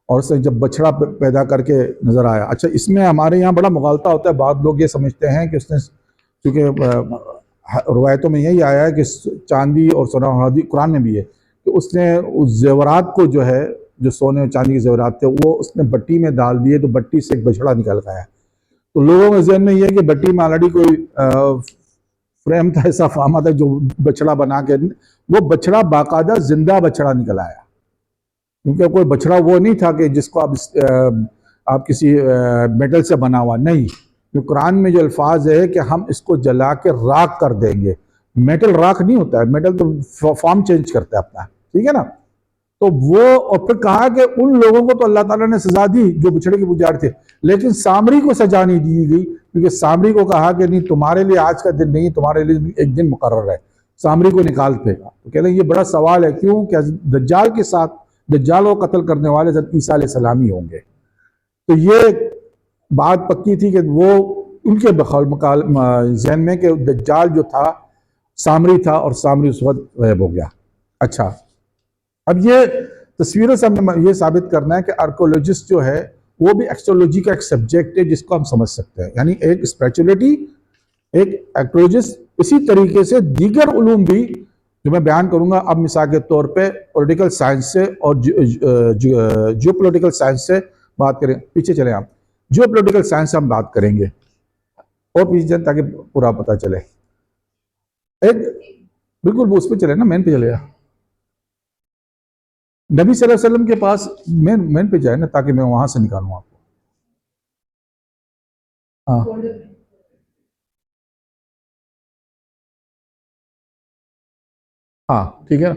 اور اس نے جب بچڑا پیدا کر کے نظر آیا۔ اچھا، اس میں ہمارے یہاں بڑا مغالطہ ہوتا ہے، بعض لوگ یہ سمجھتے ہیں کہ اس نے، کیونکہ روایتوں میں یہی آیا ہے کہ چاندی اور سونا ہادی، قرآن میں بھی ہے کہ اس نے اس زیورات کو جو ہے، جو سونے اور چاندی کے زیورات تھے، وہ اس نے بٹی میں ڈال دیے، تو بٹی سے ایک بچڑا نکل گیا۔ تو لوگوں کے ذہن میں یہ ہے کہ بٹی میں آلریڈی کوئی فریم تھا، ایسا فامہ تھا جو بچڑا بنا کے، وہ بچڑا باقاعدہ زندہ بچڑا نکل آیا، کیونکہ کوئی بچڑا وہ نہیں تھا کہ جس کو آپ کسی میٹل سے بنا ہوا، نہیں، قرآن میں جو الفاظ ہے کہ ہم اس کو جلا کے راکھ کر دیں گے، میٹل راکھ نہیں ہوتا ہے، میٹل تو فارم چینج کرتا ہے اپنا، ٹھیک ہے نا۔ تو وہ، اور پھر کہا کہ ان لوگوں کو تو اللہ تعالیٰ نے سزا دی جو بچڑے کے پجاری تھے، لیکن سامری کو سزا نہیں دی گئی، کیونکہ سامری کو کہا کہ نہیں، تمہارے لیے آج کا دن نہیں، تمہارے لیے ایک دن مقرر ہے، سامری کو نکال پھینکا۔ تو کہتے ہیں یہ بڑا سوال ہے، کیوں کہ دجال کے ساتھ دجال کو قتل کرنے والے حضرت عیسیٰ علیہ السلام ہی ہوں گے۔ تو یہ بات پکی تھی کہ وہ ان کے ذہن میں کہ دجال جو تھا سامری تھا، اور سامری اس وقت غائب ہو گیا۔ اچھا، اب یہ تصویروں سے ہم نے یہ ثابت کرنا ہے کہ آرکیولوجسٹ جو ہے وہ بھی ایسٹرولوجی کا ایک سبجیکٹ ہے جس کو ہم سمجھ سکتے ہیں، یعنی ایک اسپریچولیٹی، ایک آرکیولوجسٹ، اسی طریقے سے دیگر علوم بھی جو میں بیان کروں گا اب، مثال کے طور پہ پولیٹیکل سائنس سے اور جیو پولیٹیکل سائنس سے بات کریں، پیچھے چلیں آپ، جیو پولیٹیکل سائنس سے ہم بات کریں گے۔ اور پیچھے جائیں تاکہ پورا پتہ چلے. ایک بالکل وہ اس پہ چلے نا، مین پہ چلے گا. نبی صلی اللہ علیہ وسلم کے پاس مین پہ جائے نا تاکہ میں وہاں سے نکالوں آپ کو. ہاں ٹھیک ہے.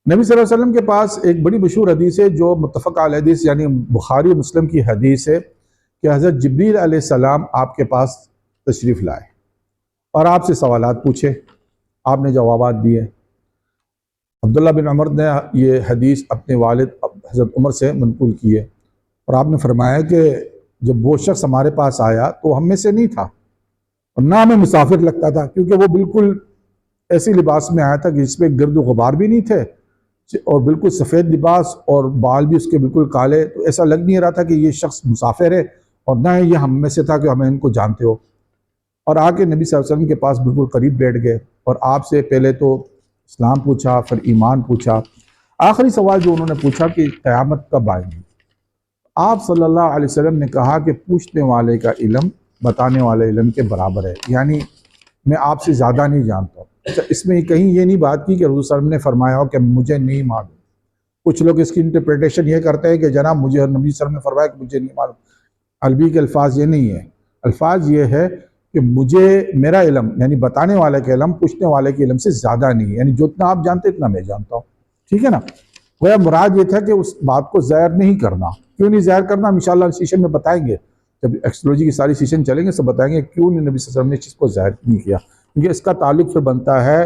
نبی صلی اللہ علیہ وسلم کے پاس ایک بڑی مشہور حدیث ہے جو متفق علیہ حدیث یعنی بخاری و مسلم کی حدیث ہے کہ حضرت جبریل علیہ السلام آپ کے پاس تشریف لائے اور آپ سے سوالات پوچھے، آپ نے جوابات دیے. عبداللہ بن عمر نے یہ حدیث اپنے والد حضرت عمر سے منقول کی ہے اور آپ نے فرمایا کہ جب وہ شخص ہمارے پاس آیا تو ہم میں سے نہیں تھا اور نہ ہمیں مسافر لگتا تھا، کیونکہ وہ بالکل ایسی لباس میں آیا تھا کہ جس پہ گرد و غبار بھی نہیں تھے اور بالکل سفید لباس اور بال بھی اس کے بالکل کالے، تو ایسا لگ نہیں رہا تھا کہ یہ شخص مسافر ہے اور نہ یہ ہم میں سے تھا کہ ہمیں ان کو جانتے ہو. اور آ کے نبی صلی اللہ علیہ وسلم کے پاس بالکل قریب بیٹھ گئے اور آپ سے پہلے تو اسلام پوچھا، پھر ایمان پوچھا. آخری سوال جو انہوں نے پوچھا کہ قیامت کب آئے گی. آپ صلی اللہ علیہ وسلم نے کہا کہ پوچھنے والے کا علم بتانے والے علم کے برابر ہے، یعنی میں آپ سے زیادہ نہیں جانتا. اچھا، اس میں کہیں یہ نہیں بات کی کہ رسول صلی اللہ علیہ وسلم نے فرمایا ہو کہ مجھے نہیں معلوم. کچھ لوگ اس کی انٹرپریٹیشن یہ کرتے ہیں کہ جناب مجھے نبی صلی اللہ علیہ وسلم نے فرمایا کہ مجھے نہیں معلوم. عربی کے الفاظ یہ نہیں ہے. الفاظ یہ ہے کہ مجھے میرا علم یعنی بتانے والے کا علم پوچھنے والے کے علم سے زیادہ نہیں ہے، یعنی جتنا آپ جانتے اتنا میں جانتا ہوں. ٹھیک ہے نا. وہ مراد یہ تھا کہ اس بات کو ظاہر نہیں کرنا. کیوں نہیں ظاہر کرنا ہم انشاءاللہ سیشن میں بتائیں گے، جب ایکسٹرولوجی کی ساری سیشن چلیں گے سب بتائیں گے کیوں نہیں نبی صلی اللہ علیہ وسلم نے اس چیز کو ظاہر نہیں کیا. کیونکہ اس کا تعلق پھر بنتا ہے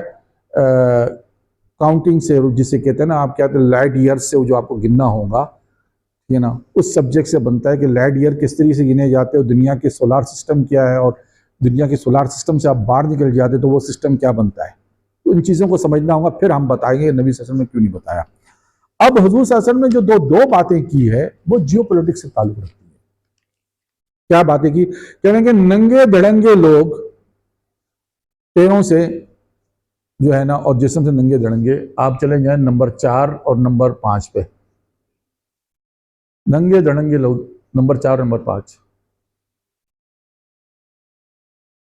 کاؤنٹنگ سے، جسے کہتے ہیں نا آپ کہتے ہیں لائٹ ایئر سے، جو آپ کو گننا ہوگا ٹھیک ہے نا، اس سبجیکٹ سے بنتا ہے کہ لائٹ ایئر کس طریقے سے گنے جاتے ہیں، دنیا کے سولار سسٹم کیا ہے اور دنیا کے سولار سسٹم سے آپ باہر نکل جاتے تو وہ سسٹم کیا بنتا ہے. تو ان چیزوں کو سمجھنا ہوگا، پھر ہم بتائیں گے نبی صلی اللہ علیہ وسلم نے کیوں نہیں بتایا. اب حضور صلی اللہ علیہ وسلم نے جو دو باتیں کی ہے وہ جیو پولیٹکس سے تعلق رکھتی ہے. کیا باتیں کی؟ کہنے کہ ننگے دھڑنگے لوگ پیروں سے جو ہے نا اور جسم سے ننگے دھڑنگے، آپ چلیں جائیں نمبر 4 اور نمبر 5 پہ. ننگے دھڑنگے لوگ نمبر 4 اور نمبر 5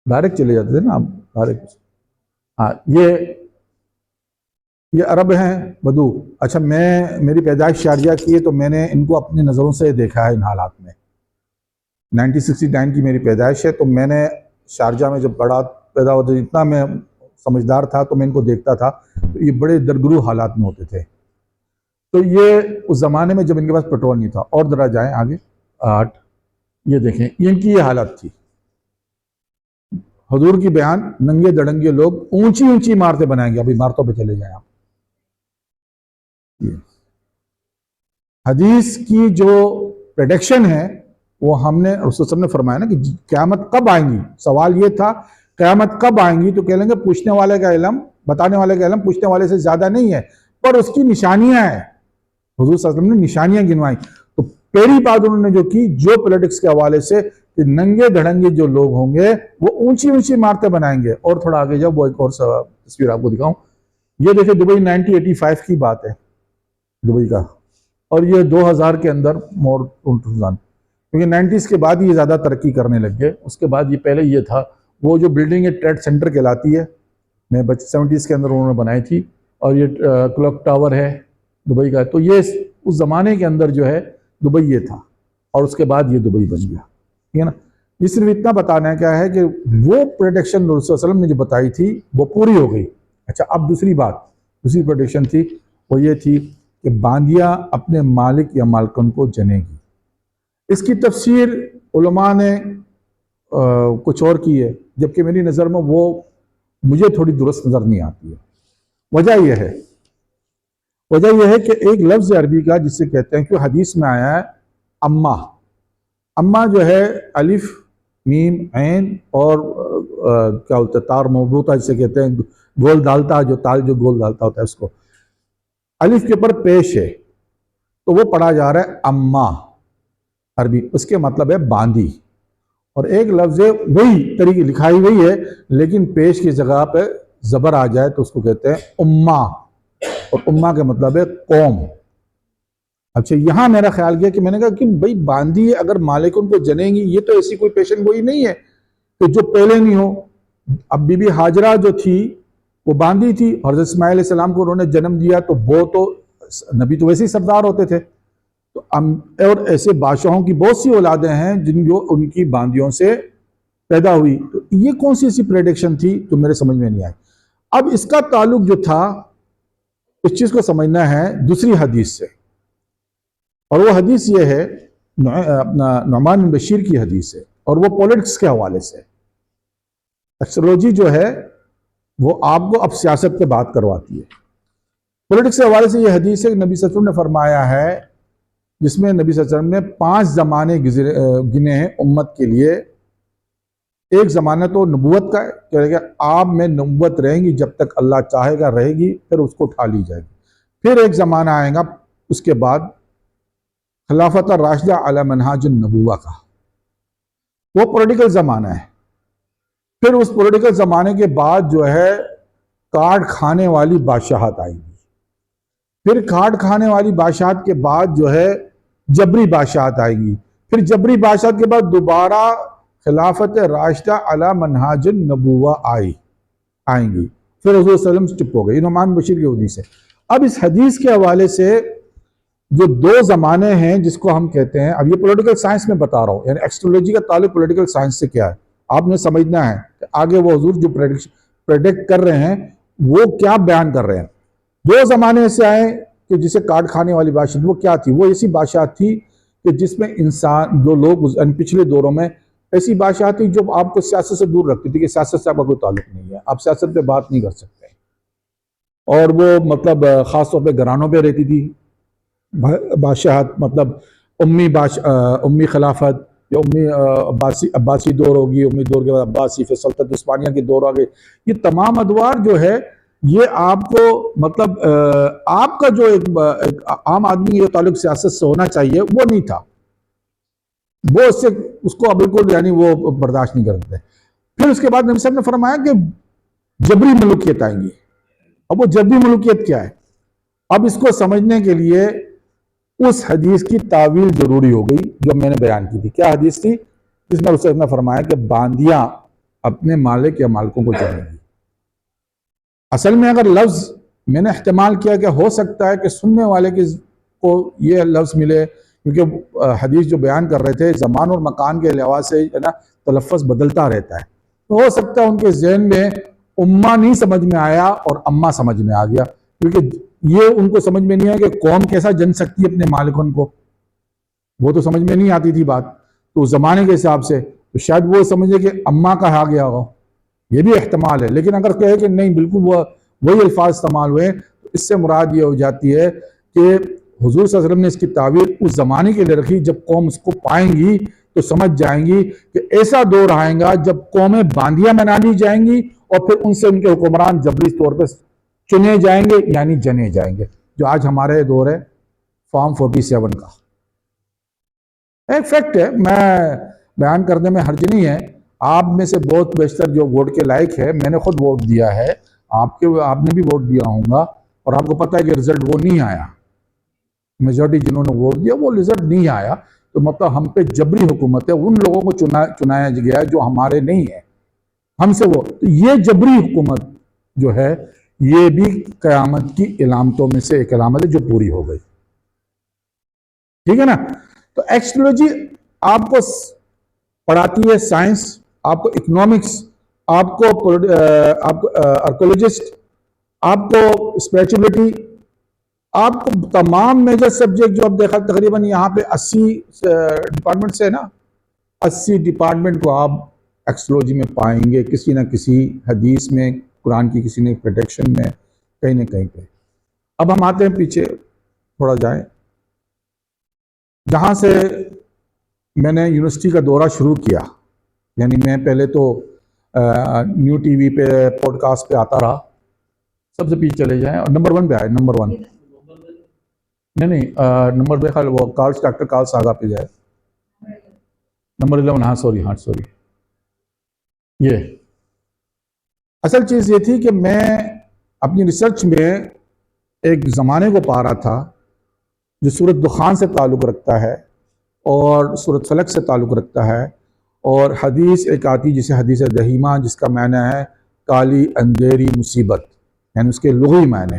ڈائریکٹ چلے جاتے تھے نا آپ ڈائریکٹ. ہاں یہ عرب ہیں بدو. اچھا، میری پیدائش شارجہ کی ہے تو میں نے ان کو اپنی نظروں سے دیکھا ہے ان حالات میں. 1969 کی میری پیدائش ہے تو میں نے شارجہ میں جب بڑا پیدا ہوتا اتنا میں سمجھدار تھا تو میں ان کو دیکھتا تھا تو یہ بڑے درگرو حالات میں ہوتے تھے. تو یہ اس زمانے میں جب ان کے پاس پیٹرول نہیں تھا. اور ذرا جائیں آگے 8، یہ دیکھیں ان کی یہ حالت تھی. حضور کی بیان ننگے دڑنگے لوگ اونچی اونچی عمارتیں بنائیں گے. ابھی عمارتوں پہ چلے جائیں آپ. حدیث کی جو پریڈکشن ہے وہ ہم نے رسول صلی اللہ علیہ وسلم نے فرمایا نا کہ قیامت کب آئیں گی. سوال یہ تھا قیامت کب آئیں گی، تو کہہ لیں گے پوچھنے والے کا علم بتانے والے کا علم پوچھنے والے سے زیادہ نہیں ہے، پر اس کی نشانیاں ہیں. حضور صلی اللہ علیہ وسلم نے نشانیاں گنوائی. تو پہلی بات انہوں نے جو کی جیو پولیٹکس کے حوالے سے کہ ننگے دھڑنگے جو لوگ ہوں گے وہ اونچی اونچی عمارتیں بنائیں گے. اور تھوڑا آگے جاؤ، وہ ایک اور تصویر آپ کو دکھاؤں. یہ دیکھیں دبئی 1985 کی بات ہے دبئی کا، اور یہ 2000 کے اندر مور 2000، کیونکہ 90s کے بعد یہ زیادہ ترقی کرنے لگ گئے. اس کے بعد یہ پہلے یہ تھا وہ جو بلڈنگ ٹریڈ سینٹر کہلاتی ہے، میں 70s کے اندر انہوں نے بنائی تھی، اور یہ کلوک ٹاور ہے دبئی کا. تو یہ اس زمانے کے اندر جو ہے دبئی یہ تھا، اور اس کے بعد یہ دبئی بن گیا. ٹھیک ہے نا. یہ صرف اتنا بتانا ہے کیا ہے کہ وہ پریڈکشن رسول صلی اللہ علیہ وسلم نے جو بتائی تھی وہ پوری ہو گئی. اچھا، اب دوسری پریڈکشن تھی وہ یہ تھی کہ باندیا اپنے مالک یا مالکن کو جنے گی. اس کی تفسیر علماء نے کچھ اور کی ہے، جبکہ میری نظر میں وہ مجھے تھوڑی درست نظر نہیں آتی ہے. وجہ یہ ہے کہ ایک لفظ عربی کا جسے کہتے ہیں کہ حدیث میں آیا ہے اما جو ہے الف میم عین اور کیا ہوتا ہے تار مربوطہ جسے کہتے ہیں گول ڈالتا، جو تال جو گول ڈالتا ہوتا ہے اس کو الف کے اوپر پیش ہے تو وہ پڑھا جا رہا ہے اما عربی. اس کے مطلب ہے باندھی. اور ایک لفظ ہے وہی طریقے لکھائی وہی ہے لیکن پیش کی جگہ پہ زبر آ جائے تو اس کو کہتے ہیں امہ، اور امہ کا مطلب ہے قوم. اچھا، یہاں میرا خیال کیا کہ میں نے کہا کہ بھائی باندھی اگر مالک ان کو جنیں گی، یہ تو ایسی کوئی پیشن گوئی نہیں ہے کہ جو پہلے نہیں ہو. اب بی بی حاجرہ جو تھی وہ باندھی تھی، حضرت اسماعیل علیہ السلام کو انہوں نے جنم دیا، تو وہ تو نبی تو ویسے ہی سردار ہوتے تھے. تو اور ایسے بادشاہوں کی بہت سی اولادیں ہیں جن جو ان کی باندیوں سے پیدا ہوئی. تو یہ کون سی ایسی پریڈکشن تھی جو میرے سمجھ میں نہیں آئی. اب اس کا تعلق جو تھا، اس چیز کو سمجھنا ہے دوسری حدیث سے، اور وہ حدیث یہ ہے اپنا نعمان بن بشیر کی حدیث ہے، اور وہ پولیٹکس کے حوالے سے. ایسٹرولوجی جو ہے وہ آپ کو اب سیاست پہ بات کرواتی ہے. پولیٹکس کے حوالے سے یہ حدیث ہے کہ نبی صلی اللہ علیہ وسلم نے فرمایا ہے، جس میں نبی صلی اللہ علیہ وسلم نے 5 زمانے گنے ہیں امت کے لیے. ایک زمانہ تو نبوت کا ہے کہ آپ میں نبوت رہیں گی جب تک اللہ چاہے گا رہے گی، پھر اس کو اٹھا لی جائے گی. پھر ایک زمانہ آئے گا اس کے بعد خلافت الراشدہ علی منہاج النبوہ کا، وہ پولیٹیکل زمانہ ہے. پھر اس پولیٹیکل زمانے کے بعد جو ہے کاٹ کھانے والی بادشاہت آئے گی. پھر کاٹ کھانے والی بادشاہت کے بعد جو ہے جبری بادشاہت آئے گی. پھر جبری بادشاہت کے بعد دوبارہ خلافت راشدہ علی منہاج النبوہ آئیں گی. پھر حضور صلی اللہ علیہ وسلم چپ ہو گئے. یہ نعمان بشیر کی حدیث ہے. اب اس حدیث کے حوالے سے جو 2 زمانے ہیں جس کو ہم کہتے ہیں، اب یہ پولیٹیکل سائنس میں بتا رہا ہوں، یعنی ایسٹرولوجی کا تعلق پولیٹیکل سائنس سے کیا ہے آپ نے سمجھنا ہے کہ آگے وہ حضور جو پریڈکٹ کر رہے ہیں وہ کیا بیان کر رہے ہیں. 2 زمانے ایسے آئے کہ جسے کاٹ کھانے والی بادشاہت، وہ کیا تھی؟ وہ ایسی بادشاہت تھی کہ جس میں انسان، جو لوگ پچھلے دوروں میں ایسی بادشاہت تھی جو آپ کو سیاست سے دور رکھتی تھی کہ سیاست سے آپ کا کوئی تعلق نہیں ہے، آپ سیاست پہ بات نہیں کر سکتے. اور وہ مطلب خاص طور پہ گھرانوں پہ رہتی تھی بادشاہت، مطلب امی خلافت یا امی عباسی دور ہوگی، امی دور کے بعد عباسی، پھر سلطنت عثمانیہ کی دور آ گئی. یہ تمام ادوار جو ہے یہ آپ کو مطلب آپ کا جو ایک عام آدمی یہ تعلق سیاست سے ہونا چاہیے وہ نہیں تھا. وہ اس کو بالکل یعنی وہ برداشت نہیں کرتے. پھر اس کے بعد نبی صاحب نے فرمایا کہ جبری ملوکیت آئیں گی. اب وہ جبری ملوکیت کیا ہے؟ اب اس کو سمجھنے کے لیے اس حدیث کی تعویل ضروری ہو گئی جو میں نے بیان کی تھی. کیا حدیث تھی؟ جس میں رسول نے فرمایا کہ باندیاں اپنے مالک یا مالکوں کو چلیں گی. اصل میں اگر لفظ میں نے احتمال کیا کہ ہو سکتا ہے کہ سننے والے کو یہ لفظ ملے، کیونکہ حدیث جو بیان کر رہے تھے زمان اور مکان کے لحاظ سے تلفظ بدلتا رہتا ہے، تو ہو سکتا ہے ان کے ذہن میں امہ نہیں سمجھ میں آیا اور اماں سمجھ میں آ گیا، کیونکہ یہ ان کو سمجھ میں نہیں آیا کہ قوم کیسا جن سکتی ہے اپنے مالکن کو. وہ تو سمجھ میں نہیں آتی تھی بات. تو اس زمانے کے حساب سے تو شاید وہ سمجھے کہ اماں کہا گیا ہو، یہ بھی احتمال ہے. لیکن اگر کہے کہ نہیں بالکل وہی الفاظ استعمال ہوئے، تو اس سے مراد یہ ہو جاتی ہے کہ حضور صلی اللہ علیہ وسلم نے اس کی تعبیر اس زمانے کے لیے رکھی جب قوم اس کو پائیں گی تو سمجھ جائیں گی کہ ایسا دور آئے گا جب قومیں باندیاں بنا لی جائیں گی اور پھر ان سے ان کے حکمران جبری طور پہ چنے جائیں گے، یعنی جنے جائیں گے، جو آج ہمارے دور ہے فارم 47 کا. ایک فیکٹ ہے، میں بیان کرنے میں حرج نہیں ہے. آپ میں سے بہت بیشتر جو ووٹ کے لائق ہے، میں نے خود ووٹ دیا ہے، آپ نے بھی ووٹ دیا ہوں گا، اور آپ کو پتہ ہے کہ رزلٹ وہ نہیں آیا. میجورٹی جنہوں نے ووٹ دیا وہ رزلٹ نہیں آیا، تو مطلب ہم پہ جبری حکومت ہے. ان لوگوں کو چنایا گیا ہے جو ہمارے نہیں ہے، ہم سے وہ. تو یہ جبری حکومت جو ہے یہ بھی قیامت کی علامتوں میں سے ایک علامت ہے جو پوری ہو گئی. ٹھیک ہے نا؟ تو ایسٹرولوجی آپ کو پڑھاتی ہے سائنس، آپ کو اکنامکس، آپ کو آرکیولوجسٹ، آپ کو اسپریچولیٹی، آپ کو تمام میجر سبجیکٹ جو آپ دیکھا تقریباً یہاں پہ 80 ڈپارٹمنٹ سے نا، 80 ڈپارٹمنٹ کو آپ ایسٹرولوجی میں پائیں گے، کسی نہ کسی حدیث میں، قرآن کی کسی نہ پریڈکشن میں، کہیں نہ کہیں پہ. اب ہم آتے ہیں پیچھے تھوڑا جائیں، جہاں سے میں نے یونیورسٹی کا دورہ شروع کیا. یعنی میں پہلے تو نیو ٹی وی پہ پوڈ کاسٹ پہ آتا رہا. سب سے پیچھے چلے جائیں اور نمبر 1 پہ آئے. نمبر 1 نہیں نمبر پہ خیال وہ ڈاکٹر کارل ساگا پہ جائے. نمبر 11 ہاں سوری. یہ اصل چیز یہ تھی کہ میں اپنی ریسرچ میں ایک زمانے کو پا رہا تھا جو سورۃ دخان سے تعلق رکھتا ہے اور سورۃ فلق سے تعلق رکھتا ہے اور حدیث ایک آتی جسے حدیث دہیمہ، جس کا معنی ہے کالی اندھیری مصیبت، یعنی اس کے لغوی معنی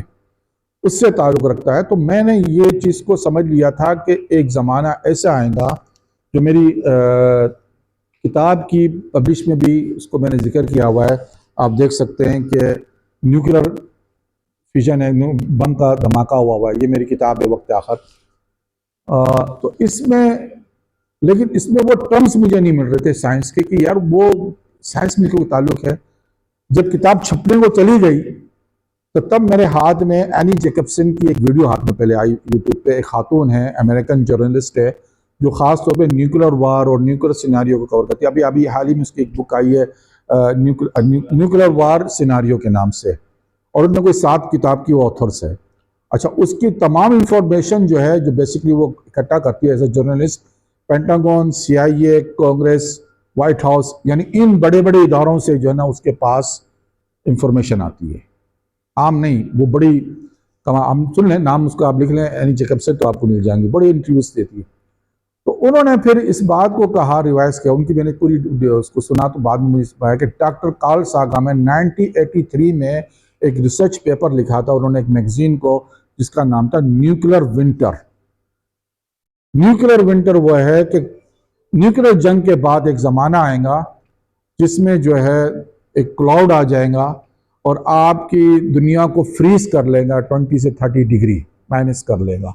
اس سے تعلق رکھتا ہے۔ تو میں نے یہ چیز کو سمجھ لیا تھا کہ ایک زمانہ ایسا آئے گا، جو میری کتاب کی پبلش میں بھی اس کو میں نے ذکر کیا ہوا ہے، آپ دیکھ سکتے ہیں کہ نیوکلر فیشن ہے، بم کا دھماکہ ہوا ہے، یہ میری کتاب ہے وقت آخر۔ تو اس میں، لیکن اس میں وہ ٹرمز مجھے نہیں مل رہے تھے سائنس کے، کہ یار وہ سائنس میں کوئی تعلق ہے۔ جب کتاب چھپنے کو چلی گئی تو تب میرے ہاتھ میں اینی جیکبسن کی ایک ویڈیو ہاتھ میں پہلے آئی یوٹیوب پہ۔ ایک خاتون ہے، امریکن جرنلسٹ ہے، جو خاص طور پہ نیوکلر وار اور نیوکلر سیناریو کو کور کرتی ہے۔ ابھی حال ہی میں اس کی ایک بک آئی ہے نیوکلر وار سیناریو کے نام سے، اور ان میں کوئی 7 کتاب کی وہ آتھرس ہے۔ اچھا، اس کی تمام انفارمیشن جو ہے، جو بیسکلی وہ اکٹھا کرتی ہے as a journalist, Pentagon, CIA، Congress, white house, یعنی ان بڑے بڑے اداروں سے جو ہے نا اس کے پاس انفارمیشن آتی ہے، عام نہیں۔ وہ بڑی ہم سن لیں نام، اس کو آپ لکھ لیں اینی جیکبسن، تو آپ کو مل جائیں گے، بڑی انٹرویوز دیتی ہے۔ تو انہوں نے پھر اس بات کو کہا، ریوائز کیا، ان کی میں نے پوری اس کو سنا تو بعد میں مجھے پایا کہ ڈاکٹر کارل ساگان نے 1983 میں ایک ریسرچ پیپر لکھا تھا انہوں نے ایک میگزین کو، جس کا نام تھا نیوکلر ونٹر۔ نیوکلر ونٹر وہ ہے کہ نیوکلر جنگ کے بعد ایک زمانہ آئے گا جس میں جو ہے ایک کلاؤڈ آ جائے گا اور آپ کی دنیا کو فریز کر لے گا، 20 سے 30 ڈگری مائنس کر لے گا،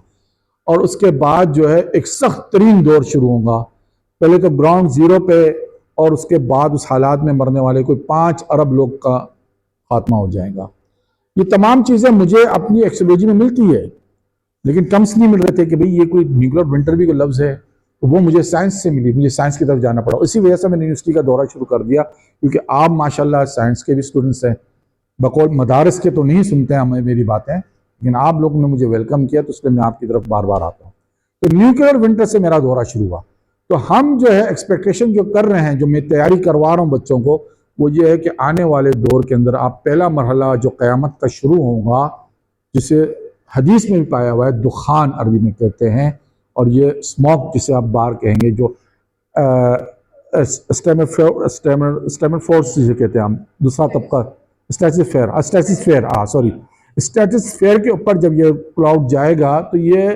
اور اس کے بعد جو ہے ایک سخت ترین دور شروع ہوگا۔ پہلے تو گراؤنڈ زیرو پہ، اور اس کے بعد اس حالات میں مرنے والے کوئی 5 ارب لوگ کا خاتمہ ہو جائے گا۔ یہ تمام چیزیں مجھے اپنی ایکسولوجی میں ملتی ہے، لیکن ٹرمز نہیں مل رہے تھے کہ بھئی یہ کوئی نیوکلر ونٹر بھی کوئی لفظ ہے، تو وہ مجھے سائنس سے ملی، مجھے سائنس کی طرف جانا پڑا۔ اسی وجہ سے میں نے یونیورسٹی کا دورہ شروع کر دیا، کیونکہ آپ ماشاءاللہ سائنس کے بھی اسٹوڈنٹس ہیں، بقول مدارس کے تو نہیں سنتے ہیں ہمیں میری باتیں، لیکن آپ لوگوں نے مجھے ویلکم کیا، تو اس لیے میں آپ کی طرف بار بار آتا ہوں۔ تو نیوکلر ونٹر سے میرا دورہ شروع ہوا۔ تو ہم جو ہے ایکسپیکٹیشن جو کر رہے ہیں، جو میں تیاری کروا رہا ہوں بچوں کو، وہ یہ ہے کہ آنے والے دور کے اندر آپ پہلا مرحلہ جو قیامت کا شروع ہوگا، جسے حدیث میں بھی پایا ہوا ہے، دخان عربی میں کہتے ہیں، اور یہ اسموک جسے آپ بار کہیں گے، جو اسٹیمرفورس جسے کہتے ہیں ہم، دوسرا طبقہ اسٹریٹوسفیئر کے اوپر جب یہ کلاؤڈ جائے گا تو یہ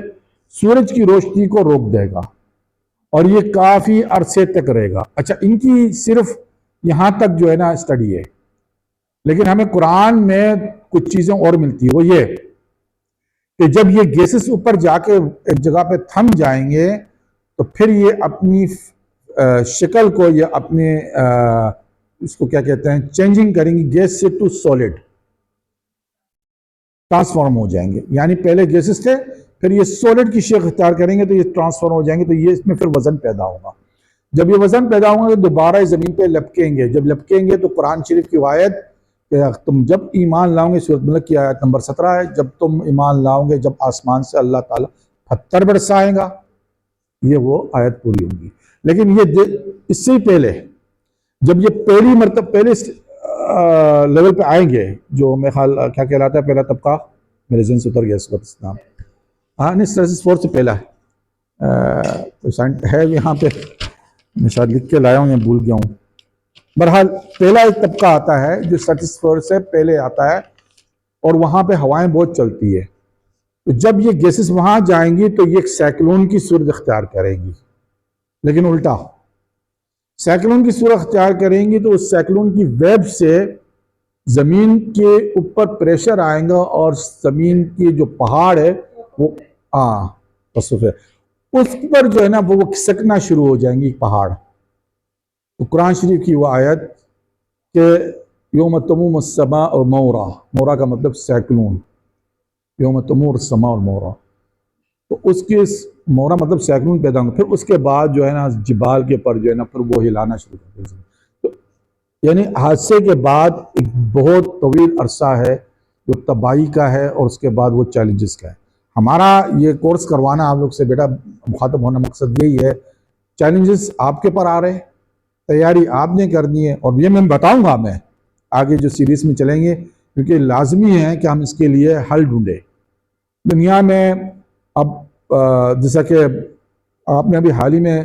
سورج کی روشنی کو روک دے گا، اور یہ کافی عرصے تک رہے گا۔ اچھا، ان کی صرف یہاں تک جو ہے نا اسٹڈی ہے، لیکن ہمیں قرآن میں کچھ چیزیں اور ملتی ہیں، وہ یہ کہ جب یہ گیسز اوپر جا کے ایک جگہ پہ تھم جائیں گے تو پھر یہ اپنی شکل کو، یہ اپنے اس کو کیا کہتے ہیں، چینجنگ کریں گی، گیس سے ٹو سالڈ ٹرانسفارم ہو جائیں گے۔ یعنی پہلے گیسز تھے، پھر یہ سالڈ کی شکل اختیار کریں گے تو یہ ٹرانسفارم ہو جائیں گے، تو یہ اس میں پھر وزن پیدا ہوگا۔ جب یہ وزن پیدا ہوگا تو دوبارہ زمین پہ لپکیں گے۔ جب لپکیں گے تو قرآن شریف کی آیت کہ تم جب ایمان لاؤ گے، سورۃ ملک کی آیت نمبر 17 ہے، جب تم ایمان لاؤ گے، جب آسمان سے اللہ تعالیٰ پتھر برسائے گا، یہ وہ آیت پوری ہوگی۔ لیکن یہ اس سے پہلے، جب یہ پہلی مرتبہ پہلے لیول پہ آئیں گے، جو میرے خیال کیا کہلاتا ہے پہلا طبقہ، میرے ذہن سے اتر گیا اس وقت اس نام، نہیں اسٹریٹوسفیئر سے پہلا ہے یہاں پہ، میں شاید لکھ کے لایا ہوں یا بھول گیا ہوں۔ بہرحال پہلا ایک طبقہ آتا ہے جو اسٹریٹوسفیئر سے پہلے آتا ہے، اور وہاں پہ ہوائیں بہت چلتی ہے۔ تو جب یہ گیسز وہاں جائیں گی تو یہ ایک سائیکلون کی صورت اختیار کرے گی، لیکن الٹا سائیکلون کی صورت اختیار کریں گی تو اس سائیکلون کی ویب سے زمین کے اوپر پریشر آئے گا، اور زمین کی جو پہاڑ ہے وہ اس پر جو ہے نا وہ کھسکنا شروع ہو جائیں گی پہاڑ۔ تو قرآن شریف کی وہ آیت کہ یوم تمور السماء مورا، مورا کا مطلب سائیکلون، یوم تمور السماء مورا، تو اس کے مورا مطلب سائیکلون پیدا ہوں گا، پھر اس کے بعد جو ہے نا جبال کے پر جو ہے نا پھر وہ ہلانا شروع کر دیں گے۔ یعنی حادثے کے بعد ایک بہت طویل عرصہ ہے جو تباہی کا ہے، اور اس کے بعد وہ چیلنجز کا ہے۔ ہمارا یہ کورس کروانا آپ لوگ سے بیٹا مخاطب ہونا مقصد یہی ہے، چیلنجز آپ کے پر آ رہے ہیں، تیاری آپ نے کرنی ہے، اور یہ میں بتاؤں گا میں آگے جو سیریز میں چلیں گے، کیونکہ لازمی ہے کہ ہم اس کے لیے حل ڈھونڈیں۔ دنیا میں اب جیسا کہ آپ نے ابھی حال ہی میں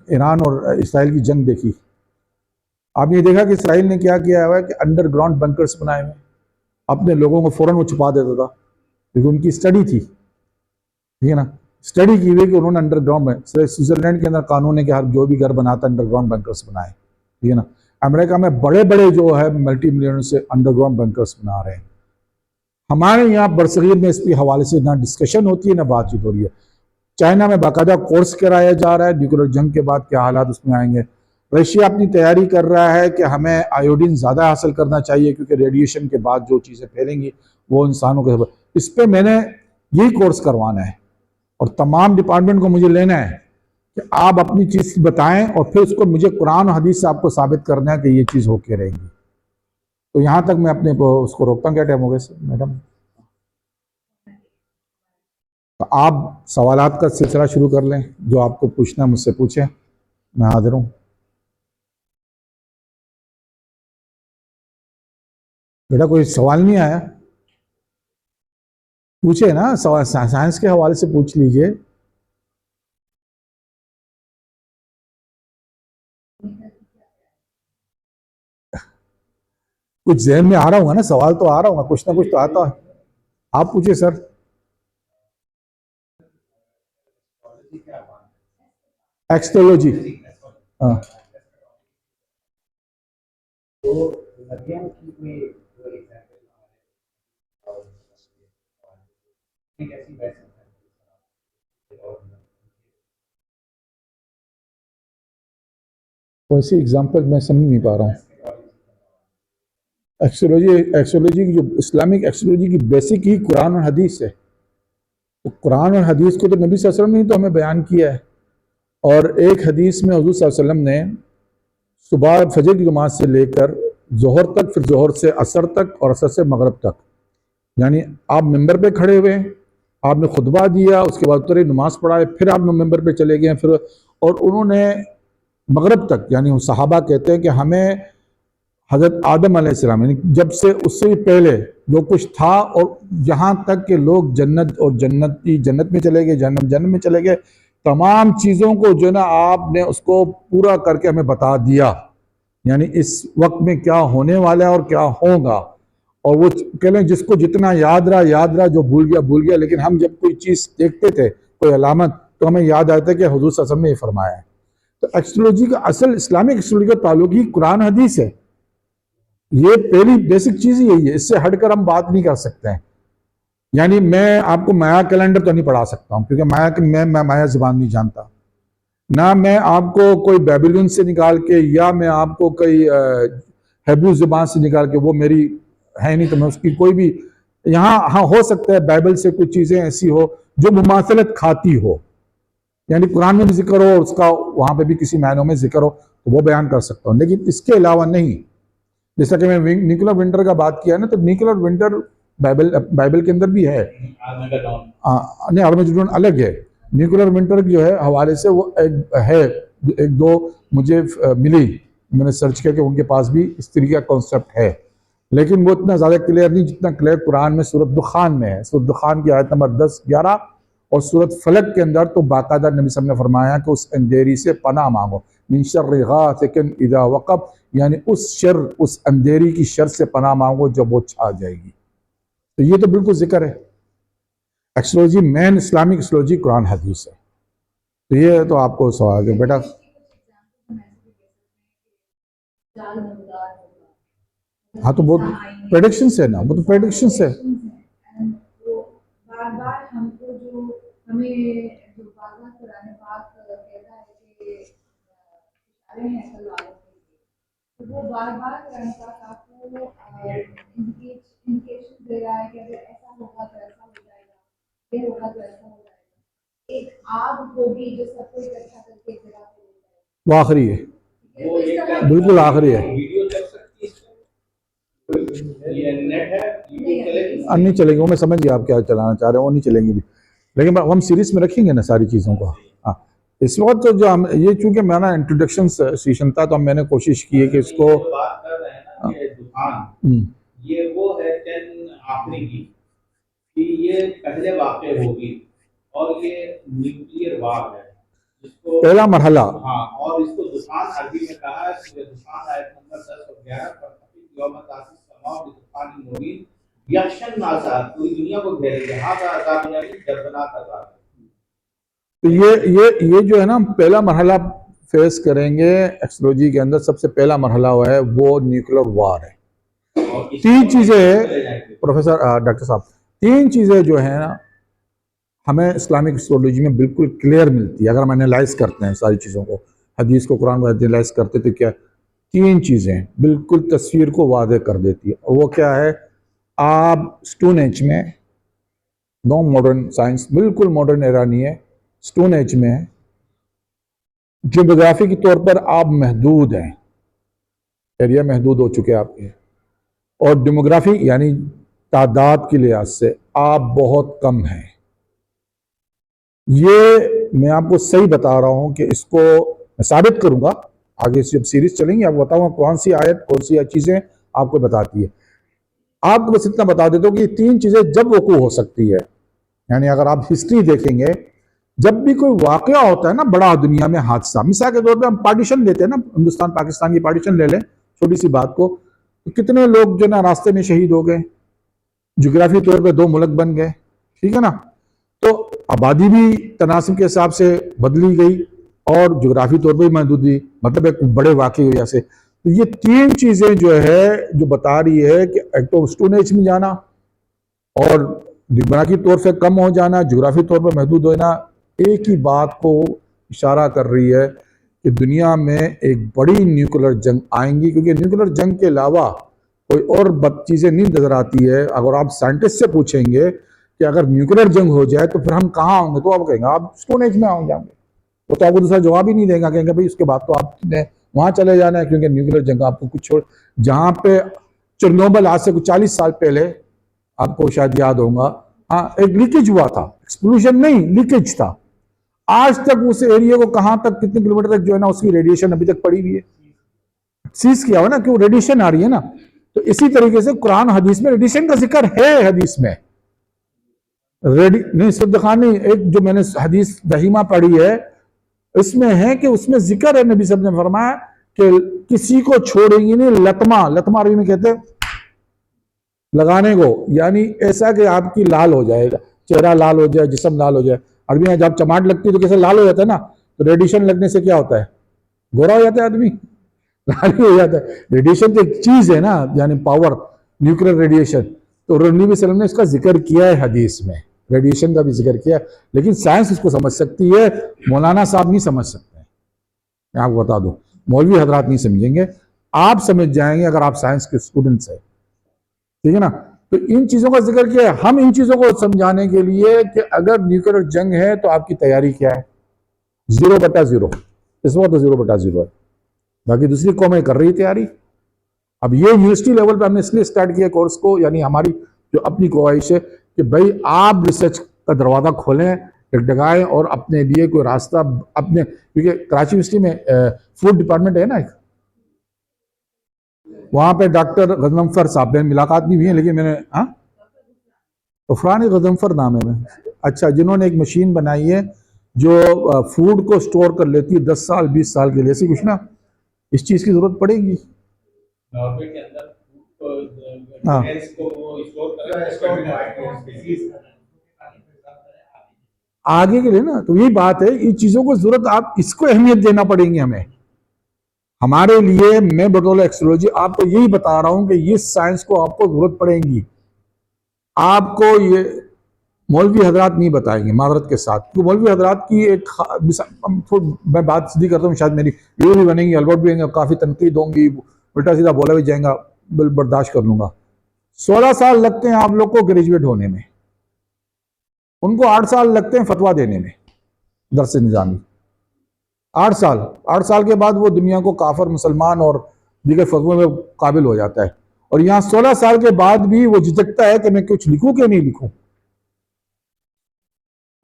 ایران اور اسرائیل کی جنگ دیکھی، آپ یہ دیکھا کہ اسرائیل نے کیا کیا ہے کہ انڈر گراؤنڈ بنکرس بنائے ہوئے، اپنے لوگوں کو فوراً وہ چھپا دیتا تھا، کیونکہ ان کی اسٹڈی تھی، ٹھیک ہے نا، اسٹڈی کی ہوئی کہ انہوں نے انڈر گراؤنڈ میں، سوئٹزرلینڈ کے اندر قانون ہے کہ ہر جو بھی گھر بناتا ہے انڈر گراؤنڈ بنکرس بنائے، ٹھیک ہے نا۔ امریکہ میں بڑے بڑے جو ہے ملٹی ملینر سے انڈر گراؤنڈ بنکرس بنا رہے ہیں۔ ہمارے یہاں برصغیر میں اس کے حوالے سے نہ ڈسکشن ہوتی ہے نہ بات چیت ہو رہی ہے۔ چائنا میں باقاعدہ کورس کرایا جا رہا ہے، نیوکلیر جنگ کے بعد کیا حالات اس میں آئیں گے۔ رشیا اپنی تیاری کر رہا ہے کہ ہمیں آیوڈین زیادہ حاصل کرنا چاہیے، کیونکہ ریڈیشن کے بعد جو چیزیں پھیلیں گی وہ انسانوں کے، اس پہ میں نے یہی کورس کروانا ہے، اور تمام ڈپارٹمنٹ کو مجھے لینا ہے کہ آپ اپنی چیز بتائیں اور پھر اس کو مجھے قرآن و حدیث سے آپ کو ثابت کرنا ہے کہ یہ چیز ہو کے رہے گی۔ تو یہاں تک میں اپنے اس کو روکتا ہوں۔ کیا ٹائم ہو گیا میڈم؟ تو آپ سوالات کا سلسلہ شروع کر لیں، جو آپ کو پوچھنا ہے مجھ سے پوچھیں، میں حاضر ہوں۔ بیٹا کوئی سوال نہیں آیا؟ پوچھے نا، سوال سائنس کے حوالے سے پوچھ لیجئے۔ کچھ ذہن میں آ رہا ہوگا نا، سوال تو آ رہا ہوگا، کچھ نہ کچھ تو آتا ہے۔ آپ پوچھے سر۔ ایکسٹرولوجی، ہاں، ویسی ایگزامپل میں سمجھ نہیں پا رہا ہوں۔ ایکسٹرولوجی کی جو اسلامک ایکسٹرولوجی کی بیسک ہی قرآن اور حدیث ہے، تو قرآن اور حدیث کو تو نبی صلی اللہ علیہ وسلم نے تو ہمیں بیان کیا ہے، اور ایک حدیث میں حضور صلی اللہ علیہ وسلم نے صبح فجر کی نماز سے لے کر ظہر تک، پھر ظہر سے عصر تک اور عصر سے مغرب تک، یعنی آپ ممبر پہ کھڑے ہوئے، آپ نے خطبہ دیا، اس کے بعد اترے، نماز پڑھائے، پھر آپ ممبر پہ چلے گئے، پھر اور انہوں نے مغرب تک، یعنی صحابہ کہتے ہیں کہ ہمیں حضرت آدم علیہ السلام، یعنی جب سے اس سے پہلے جو کچھ تھا، اور یہاں تک کہ لوگ جنت اور جنت میں چلے گئے، جنت میں چلے گئے، تمام چیزوں کو جو نا آپ نے اس کو پورا کر کے ہمیں بتا دیا، یعنی اس وقت میں کیا ہونے والا ہے اور کیا ہوگا۔ اور وہ کہہ لیں جس کو جتنا یاد رہا، جو بھول گیا، لیکن ہم جب کوئی چیز دیکھتے تھے، کوئی علامت، تو ہمیں یاد آتا ہے کہ حضور صلی اللہ علیہ وسلم نے یہ فرمایا ہے۔ تو ایکسٹرولوجی کا اصل، اسلامک ایکسٹرولوجی کا تعلق ہی قرآن حدیث ہے، یہ پہلی بیسک چیز یہی ہے، اس سے ہٹ کر ہم بات نہیں کر سکتے ہیں۔ یعنی میں آپ کو مایا کیلنڈر تو نہیں پڑھا سکتا ہوں، کیونکہ میں مایا زبان نہیں جانتا، نہ میں آپ کو کوئی بیبلین سے نکال کے، یا میں آپ کو کوئی ہیبرو زبان سے نکال کے، وہ میری ہے نہیں، تو میں اس کی کوئی بھی، یہاں ہاں ہو سکتا ہے بائبل سے کچھ چیزیں ایسی ہو جو مماثلت کھاتی ہو، یعنی قرآن میں بھی ذکر ہو، اس کا وہاں پہ بھی کسی معنوں میں ذکر ہو، تو وہ بیان کر سکتا ہوں، لیکن اس کے علاوہ نہیں۔ جیسا کہ میں نیوکلیر ونٹر کا بات کیا ہے نا، تو نیوکلیر ونٹر بائبل کے اندر بھی ہے، نہیں، آرمیگیڈون الگ ہے۔ نیوکلیر ونٹر جو ہے حوالے سے وہ ایک دو مجھے ملی، میں نے سرچ کیا کہ ان کے پاس بھی اس طریقے کا کانسیپٹ ہے، لیکن وہ اتنا زیادہ کلیئر نہیں جتنا کلیئر قرآن میں سورۃ دخان میں ہے۔ سورۃ دخان کی آیت نمبر 10، 11 اور سورۃ فلق کے اندر تو باقاعدہ نبی صلی اللہ علیہ وسلم نے فرمایا کہ اس اندھیری سے پناہ مانگو، من شر غاسق اذا وقب، یعنی اس اندھیری کی شر سے پناہ مانگو جب وہ چھا جائے گی۔ تو یہ تو بالکل ذکر ہے۔ ایکسٹرولوجی، مین اسلامک ایکسٹرولوجی قرآن حدیث ہے۔ تو یہ تو آپ کو سوال ہے بیٹا۔ ہاں تو وہ پریڈکشن سے نا، وہ تو پریڈکشن سے بار بار ہم کو جو ہمیں جو بار بار قرآن پاک کہتا ہے کہ اشارے ہیں تلواروں کے، تو وہ بار بار قرآن پاک آپ کو انڈیکیشن دے رہا ہے کہ اگر ایسا ہوگا تو ایسا ہو جائے گا، یہ ہوگا تو ایسا ہو جائے گا۔ ایک آگ ہوگی جو سب کو اکٹھا کر کے جگہ پہ لے جائے گی، وہ آخری ہے، بالکل آخری ہے۔ نہیں چلیں گے، وہ میں سمجھ گیا آپ کیا چلانا چاہ رہے ہیں، وہ نہیں چلیں گی بھی، لیکن ہم سیریز میں رکھیں گے نا ساری چیزوں کو۔ ہاں اس وقت جو ہم یہ، چونکہ میں نا انٹروڈکشن سیشن تھا، تو میں نے کوشش کی ہے کہ اس کو بات کر رہے ہیں نا، یہ دخان، یہ وہ ہے 10 آخری کی، کہ یہ پہلے واقع ہوگی، اور یہ نیوکلیئر وار ہے، جس کو پہلا مرحلہ ہاں، اور اس کو دخان عربی میں کہا ہے، سورہ دخان آیت نمبر 10 اور 11 پر یوم تاتی السماء بدخان مبین یخشن ناسا، پوری دنیا کو گھیرے گا، ہاں کا عذاب یعنی دردناک عذاب ہے۔ تو یہ جو ہے نا پہلا مرحلہ فیس کریں گے ایکسلوجی کے اندر، سب سے پہلا مرحلہ ہوا ہے وہ نیوکلر وار ہے۔ اور اس تین کو چیزیں چلے ہیں جائیں گے۔ پروفیسر ڈاکٹر صاحب، تین چیزیں جو ہیں نا ہمیں اسلامک ایکسلوجی میں بالکل کلیئر ملتی ہے اگر ہم انالائز کرتے ہیں ساری چیزوں کو، حدیث کو قرآن کو انالائز کرتے تو کیا تین چیزیں بالکل تصویر کو واضح کر دیتی ہے، اور وہ کیا ہے؟ آپ اسٹون ایج میں، نو ماڈرن سائنس، بالکل ماڈرن ایرا نہیں ہے، اسٹون ایج میں جیوگرافی کے طور پر آپ محدود ہیں، ایریا محدود ہو چکے آپ کے، اور ڈیموگرافی یعنی تعداد کے لحاظ سے آپ بہت کم ہیں۔ یہ میں آپ کو صحیح بتا رہا ہوں کہ اس کو میں ثابت کروں گا، آگے جب سیریز چلیں گی آپ کو بتاؤں گا کون سی آیت کون سی چیزیں آپ کو بتاتی ہے۔ آپ کو بس اتنا بتا دیتا ہوں کہ یہ تین چیزیں جب وقوع ہو سکتی ہے، یعنی اگر آپ ہسٹری دیکھیں گے، جب بھی کوئی واقعہ ہوتا ہے نا بڑا دنیا میں حادثہ، مثال کے طور پہ ہم پارٹیشن لیتے ہیں نا، ہندوستان پاکستان کی پارٹیشن لے لیں چھوٹی سی بات کو، تو کتنے لوگ جو نا راستے میں شہید ہو گئے، جغرافی طور پہ دو ملک بن گئے، ٹھیک ہے نا، تو آبادی بھی تناسب کے حساب سے بدلی گئی اور جغرافی طور پہ بھی محدود دی، مطلب ایک بڑے واقعے کی وجہ سے۔ تو یہ تین چیزیں جو ہے جو بتا رہی ہے کہ ایک تو اسٹون ایج میں جانا، اور دماغی طور سے کم ہو جانا، جغرافی طور پر محدود ہونا، ایک ہی بات کو اشارہ کر رہی ہے کہ دنیا میں ایک بڑی نیوکلر جنگ آئیں گی، کیونکہ نیوکلر جنگ کے علاوہ کوئی اور چیزیں نہیں نظر آتی ہے۔ اگر آپ سائنٹسٹ سے پوچھیں گے کہ اگر نیوکلر جنگ ہو جائے تو پھر ہم کہاں ہوں گے، تو آپ کہیں گے آپ اسٹون ایج میں آؤں جائیں گے، وہ تو آپ کو دوسرا جواب ہی نہیں دیں گا، کہیں گے بھائی اس کے بعد تو آپ نے وہاں چلے جانا ہے، کیونکہ نیوکلر جنگ آپ کو کچھ چھوڑ، جہاں پہ چرنوبل آج سے کچھ 40 سال پہلے آپ کو شاید یاد ہوگا، ہاں ایک لیکیج ہوا تھا، ایکسپلوژن نہیں لیکیج تھا، آج تک اس ایریا کو کہاں تک کتنے کلومیٹر تک جو ہے نا اس کی ریڈیشن ابھی تک پڑی ہوئی ہے، سیز کیا ہوا نا، کیوں ریڈیشن آ رہی ہے نا۔ تو اسی طریقے سے قرآن حدیث میں ریڈیشن کا ذکر ہے، حدیث میں نہیں صرف دخان نہیں، ایک جو میں نے حدیث دہیمہ پڑھی ہے اس میں ہے کہ اس میں ذکر ہے، نبی صلی اللہ علیہ وسلم نے فرمایا کہ کسی کو چھوڑیں گی نہیں، لطمہ، لطمہ عربی میں کہتے ہیں لگانے کو، یعنی ایسا کہ آپ کی لال ہو جائے گا، چہرہ لال ہو جائے، جسم لال ہو جائے۔ عربی میں جب چماٹ لگتی ہے تو کیسے لال ہو جاتا ہے نا، تو ریڈیشن لگنے سے کیا ہوتا ہے؟ گورا ہو جاتا ہے آدمی، لال ہی ہو جاتا ہے۔ ریڈیشن تو ایک چیز ہے نا، یعنی پاور، نیوکلیر ریڈیشن، تو نبی صلی اللہ علیہ وسلم نے اس کا ذکر کیا ہے حدیث میں، ریڈیشن کا بھی ذکر کیا ہے، لیکن سائنس اس کو سمجھ سکتی ہے، مولانا صاحب نہیں سمجھ سکتے ہیں، میں آپ کو بتا دوں، مولوی حضرات نہیں سمجھیں گے، آپ سمجھ جائیں گے اگر آپ سائنس کے اسٹوڈنٹس ہیں، ٹھیک ہے نا۔ تو ان چیزوں کا ذکر کیا ہے، ہم ان چیزوں کو سمجھانے کے لیے کہ اگر نیوکلیر جنگ ہے تو آپ کی تیاری کیا ہے، 0/0، اس وقت 0/0 ہے، باقی دوسری قومیں کر رہی تیاری۔ اب یہ یونیورسٹی لیول پہ ہم نے اس لیے سٹارٹ کیا کورس کو، یعنی ہماری جو اپنی خواہش ہے کہ بھائی آپ ریسرچ کا دروازہ کھولیں، ڈگائیں، اور اپنے لیے کوئی راستہ اپنے، کیونکہ کراچی یونیورسٹی میں فوڈ ڈپارٹمنٹ ہے نا ایک، وہاں پہ ڈاکٹر غضنفر صاحب میں ملاقات نہیں ہوئی ہے، لیکن میں نے عفران غضنفر نام ہے، اچھا، جنہوں نے ایک مشین بنائی ہے جو فوڈ کو سٹور کر لیتی ہے 10 سال 20 سال کے لیے، ایسی کچھ نا، اس چیز کی ضرورت پڑے گی۔ نارمل کے اندر ہاں گرینز کو وہ اسٹور کریں، آگے کے لیے نا، تو یہی بات ہے، ان چیزوں کو ضرورت، آپ اس کو اہمیت دینا پڑیں گی ہمیں، ہمارے لیے، میں بطور ایکسلوجی آپ کو یہی بتا رہا ہوں کہ یہ سائنس کو آپ کو ضرورت پڑے گی، آپ کو یہ مولوی حضرات نہیں بتائیں گے معذرت کے ساتھ، کیونکہ مولوی حضرات کی ایک میں بات سیدھی کرتا ہوں، شاید میری ویڈیو بھی بنے گی، البٹ بھی ہوں گے، کافی تنقید ہوں گی، الٹا سیدھا بولا بھی جائیں گا، برداشت کر لوں گا۔ 16 سال لگتے ہیں آپ لوگ کو گریجویٹ ہونے میں، ان کو 8 سال لگتے ہیں فتویٰ دینے میں، درس نظامی، 8 سال کے بعد وہ دنیا کو کافر، مسلمان اور دیگر فتووں میں قابل ہو جاتا ہے، اور یہاں 16 سال کے بعد بھی وہ جھجکتا ہے کہ میں کچھ لکھوں کہ نہیں لکھوں۔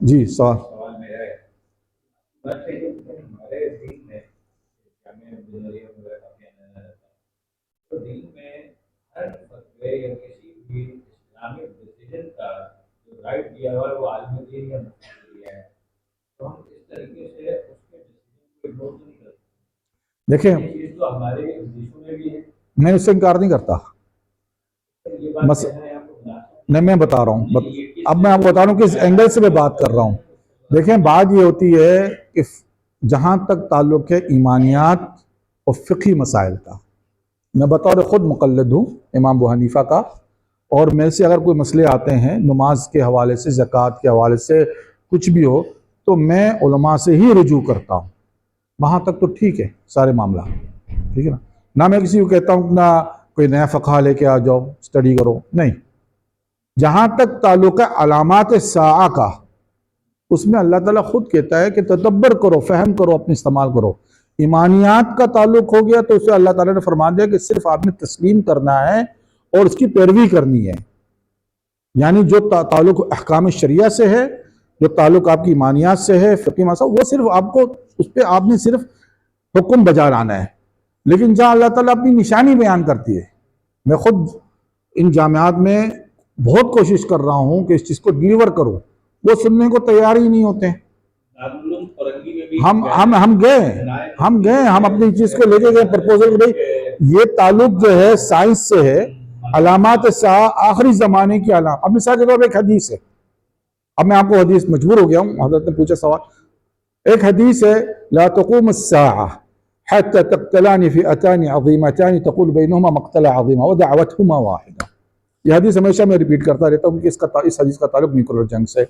جی سوال میرا ہے ہمارے دین میں، تو دین میں ہر فتوے یا کسی بھی اسلامک ڈیسیجن کا جو رائٹ دیا ہوا ہے وہ عالم دین یا مسلم دیا ہے، تو ہم اس طریقے سے اس دیکھیں یہ چیز تو ہمارے حدیثوں میں بھی ہے، میں اس سے انکار نہیں کرتا، یہ بات بس کہنا ہے آپ کو بتا نہیں میں بتا رہا ہوں، اب میں آپ کو بتا رہا ہوں کس اینگل سے میں بات کر رہا ہوں۔ دیکھیں بات یہ ہوتی ہے کہ جہاں تک تعلق ہے ایمانیات اور فقہی مسائل کا، میں بطور خود مقلد ہوں امام ابو حنیفہ کا، اور میرے سے اگر کوئی مسئلے آتے ہیں نماز کے حوالے سے، زکوٰۃ کے حوالے سے، کچھ بھی ہو تو میں علماء سے ہی رجوع کرتا ہوں، وہاں تک تو ٹھیک ہے سارے معاملہ، ٹھیک ہے نا، نہ میں کسی کو کہتا ہوں نہ کوئی نیا فقہ لے کے آ جاؤ اسٹڈی کرو، نہیں۔ جہاں تک تعلق ہے علامات الساعہ کا، اس میں اللہ تعالیٰ خود کہتا ہے کہ تدبر کرو، فہم کرو، اپنے استعمال کرو۔ ایمانیات کا تعلق ہو گیا تو اسے اللہ تعالیٰ نے فرما دیا کہ صرف آپ نے تسلیم کرنا ہے اور اس کی پیروی کرنی ہے، یعنی جو تعلق احکام شریعہ سے ہے، جو تعلق آپ کی ایمانیات سے ہے، فقہی مسائل، وہ صرف آپ کو اس پہ آپ نے صرف حکم بجا لانا ہے۔ لیکن جہاں اللہ تعالیٰ اپنی نشانی بیان کرتی ہے، میں خود ان جامعات میں بہت کوشش کر رہا ہوں کہ اس چیز کو ڈیلیور کروں، وہ سننے کو تیار ہی نہیں ہوتے ہیں۔ دارالعلوم فرنگی میں بھی ہم گئے ہم اپنی چیز کو لے کے گئے پرپوزل کہ بھائی یہ تعلق جو ہے سائنس سے ہے، علامات الساعہ آخری زمانے کی علامات۔ اب مثال کے طور پہ ایک حدیث ہے، اب میں آپ کو حدیث مجبور ہو گیا ہوں، حضرت نے پوچھا سوال، ایک حدیث ہے لا تقوم الساعة حتى تقتلان فئتان عظيمتان تقول بينهما مقتل عظيمة ودعوتهما واحدة۔ یہ حدیث ہمیشہ میں ریپیٹ کرتا رہتا ہوں کہ اس حدیث کا تعلق نیوکلر جنگ سے۔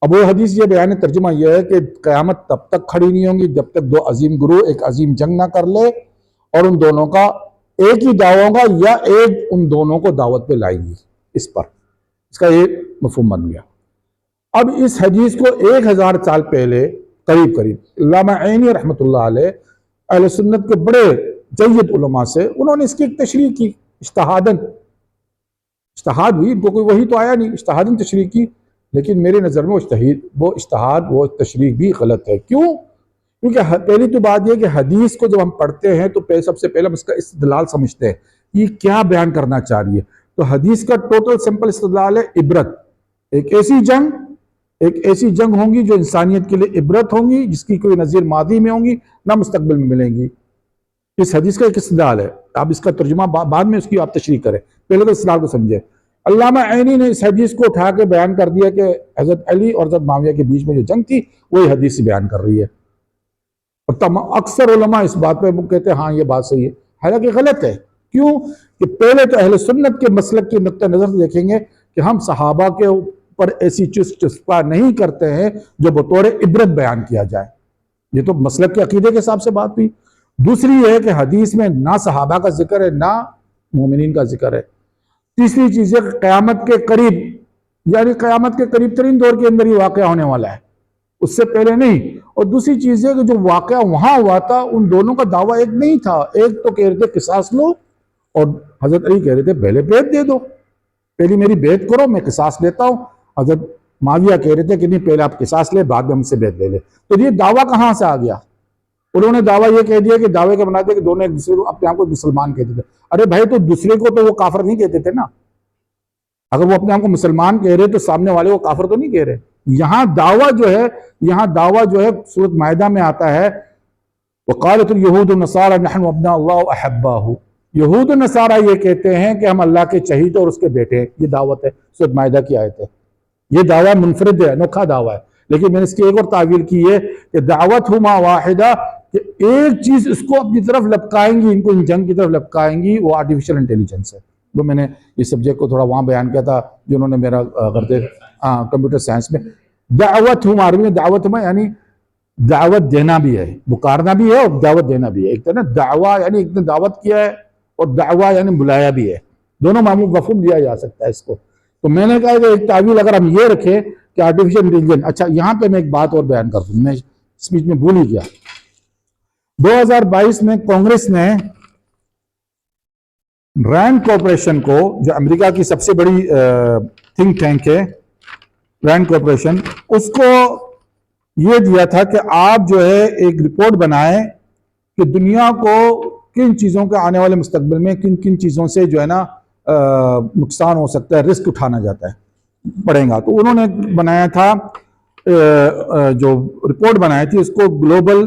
اب وہ حدیث یہ بیان ترجمہ یہ ہے کہ قیامت تب تک کھڑی نہیں ہوں گی جب تک دو عظیم گروہ ایک عظیم جنگ نہ کر لے اور ان دونوں کا ایک ہی دعویٰ ہوگا یا ایک ان دونوں کو دعوت پہ لائیں گی اس پر، اس کا یہ مفہوم بن گیا۔ اب اس حدیث کو 1000 سال پہلے قریب علامہ عینی رحمۃ اللہ علیہ اہل سنت کے بڑے جید علماء سے انہوں نے اس کی ایک تشریح کی، اجتہاد ہوئی، ان کو کوئی وحی تو آیا نہیں، اجتہاداً تشریح کی، لیکن میرے نظر میں وہ تشریح بھی غلط ہے۔ کیوں؟ کیونکہ پہلی تو بات یہ کہ حدیث کو جب ہم پڑھتے ہیں تو سب سے پہلے ہم اس کا استدلال سمجھتے ہیں، یہ کیا بیان کرنا چاہ رہی ہے۔ تو حدیث کا ٹوٹل سمپل استدلال ہے عبرت، ایک ایسی جنگ ہوں گی جو انسانیت کے لیے عبرت ہوں گی، جس کی کوئی نظیر ماضی میں ہوں گی نہ مستقبل میں ملیں گی۔ اس حدیث کا ایک استدلال ہے، آپ اس کا ترجمہ بعد میں اس کی آپ تشریح کریں، پہلے تو استدلال کو سمجھیں۔ علامہ عینی نے اس حدیث کو اٹھا کے بیان کر دیا کہ حضرت علی اور حضرت معاویہ کے بیچ میں جو جنگ تھی وہی حدیث سے بیان کر رہی ہے، اور اکثر علماء اس بات پہ کہتے ہیں ہاں یہ بات صحیح ہے، حالانکہ غلط ہے۔ کیوں؟ کہ پہلے تو اہل سنت کے مسلک کے نقطہ نظر سے دیکھیں گے کہ ہم صحابہ کے پر ایسی چسپا نہیں کرتے ہیں جو بطور عبرت بیان کیا جائے، یہ تو مسلک کے عقیدے کے حساب سے بات ہوئی۔ دوسری یہ ہے کہ حدیث میں نہ صحابہ کا ذکر ہے نہ مومنین کا ذکر ہے۔ تیسری چیز ہے کہ قیامت کے قریب، یعنی قیامت کے قریب ترین دور کے اندر ہی واقعہ ہونے والا ہے، اس سے پہلے نہیں۔ اور دوسری چیز ہے کہ جو واقعہ وہاں ہوا تھا ان دونوں کا دعویٰ ایک نہیں تھا، ایک تو کہہ رہے تھے قصاص لو اور حضرت علی کہہ رہے تھے پہلے بیعت دے دو، پہلی میری بیعت کرو میں قصاص لیتا ہوں۔ حضرت معاویہ کہہ رہے تھے کہ نہیں پہلے آپ قصاص لے بعد میں ہم سے بیعت لے لے۔ تو یہ دعویٰ کہاں سے آ گیا؟ انہوں نے دعویٰ یہ کہہ دیا کہ دعوے کا بنا دیا کہ دونوں ایک دوسرے کو اپنے آپ کو مسلمان کہتے تھے۔ ارے بھائی تو دوسرے کو تو وہ کافر نہیں کہتے تھے نا، اگر وہ اپنے آپ کو مسلمان کہہ رہے تو سامنے والے کو کافر تو نہیں کہہ رہے۔ یہاں دعویٰ جو ہے سورۃ مائدہ میں آتا ہے وقالت اليهود والنصارى نحن ابناء الله واحباؤه، یہود و نصارہ یہ کہتے ہیں کہ ہم اللہ کے چہیتے اور اس کے بیٹے ہیں، یہ دعوت ہے، سورۃ مائدہ کی آیت ہے۔ یہ دعویٰ منفرد ہے، انوکھا دعویٰ ہے، لیکن میں نے اس کی ایک اور تعویل کی ہے کہ دعوتہما واحدہ، کہ ایک چیز اس کو اپنی طرف لپکائیں گی، ان کو ان جنگ کی طرف لپکائیں گی، وہ آرٹیفیشل انٹیلیجنس ہے۔ وہ میں نے اس سبجیکٹ کو تھوڑا وہاں بیان کیا تھا جنہوں نے میرا کمپیوٹر سائنس میں دعوتہما، عربی میں دعوتہما یعنی دعوت دینا بھی ہے، پکارنا بھی ہے اور دعوت دینا بھی ہے۔ ایک تو نا دعویٰ یعنی ایک نے دعوت کیا ہے اور دعویٰ یعنی بلایا بھی ہے، دونوں مفہوم دیا جا سکتا ہے اس کو۔ تو میں نے کہا کہ ایک تعویل اگر ہم یہ رکھیں کہ آرٹیفیشل انٹیلیجنس، اچھا یہاں پہ میں ایک بات اور بیان کر دوں، میں اسپیچ میں بھول ہی گیا۔ 2022 میں کانگریس نے رینڈ کارپوریشن کو، جو امریکہ کی سب سے بڑی تھنک ٹینک ہے رینڈ کارپوریشن، اس کو یہ دیا تھا کہ آپ جو ہے ایک رپورٹ بنائیں کہ دنیا کو کن چیزوں کے آنے والے مستقبل میں کن کن چیزوں سے جو ہے نا نقصان ہو سکتا ہے، رسک اٹھانا جاتا ہے پڑے گا۔ تو انہوں نے بنایا تھا جو رپورٹ بنائی تھی اس کو گلوبل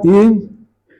3,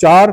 4,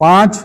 5,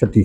6,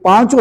5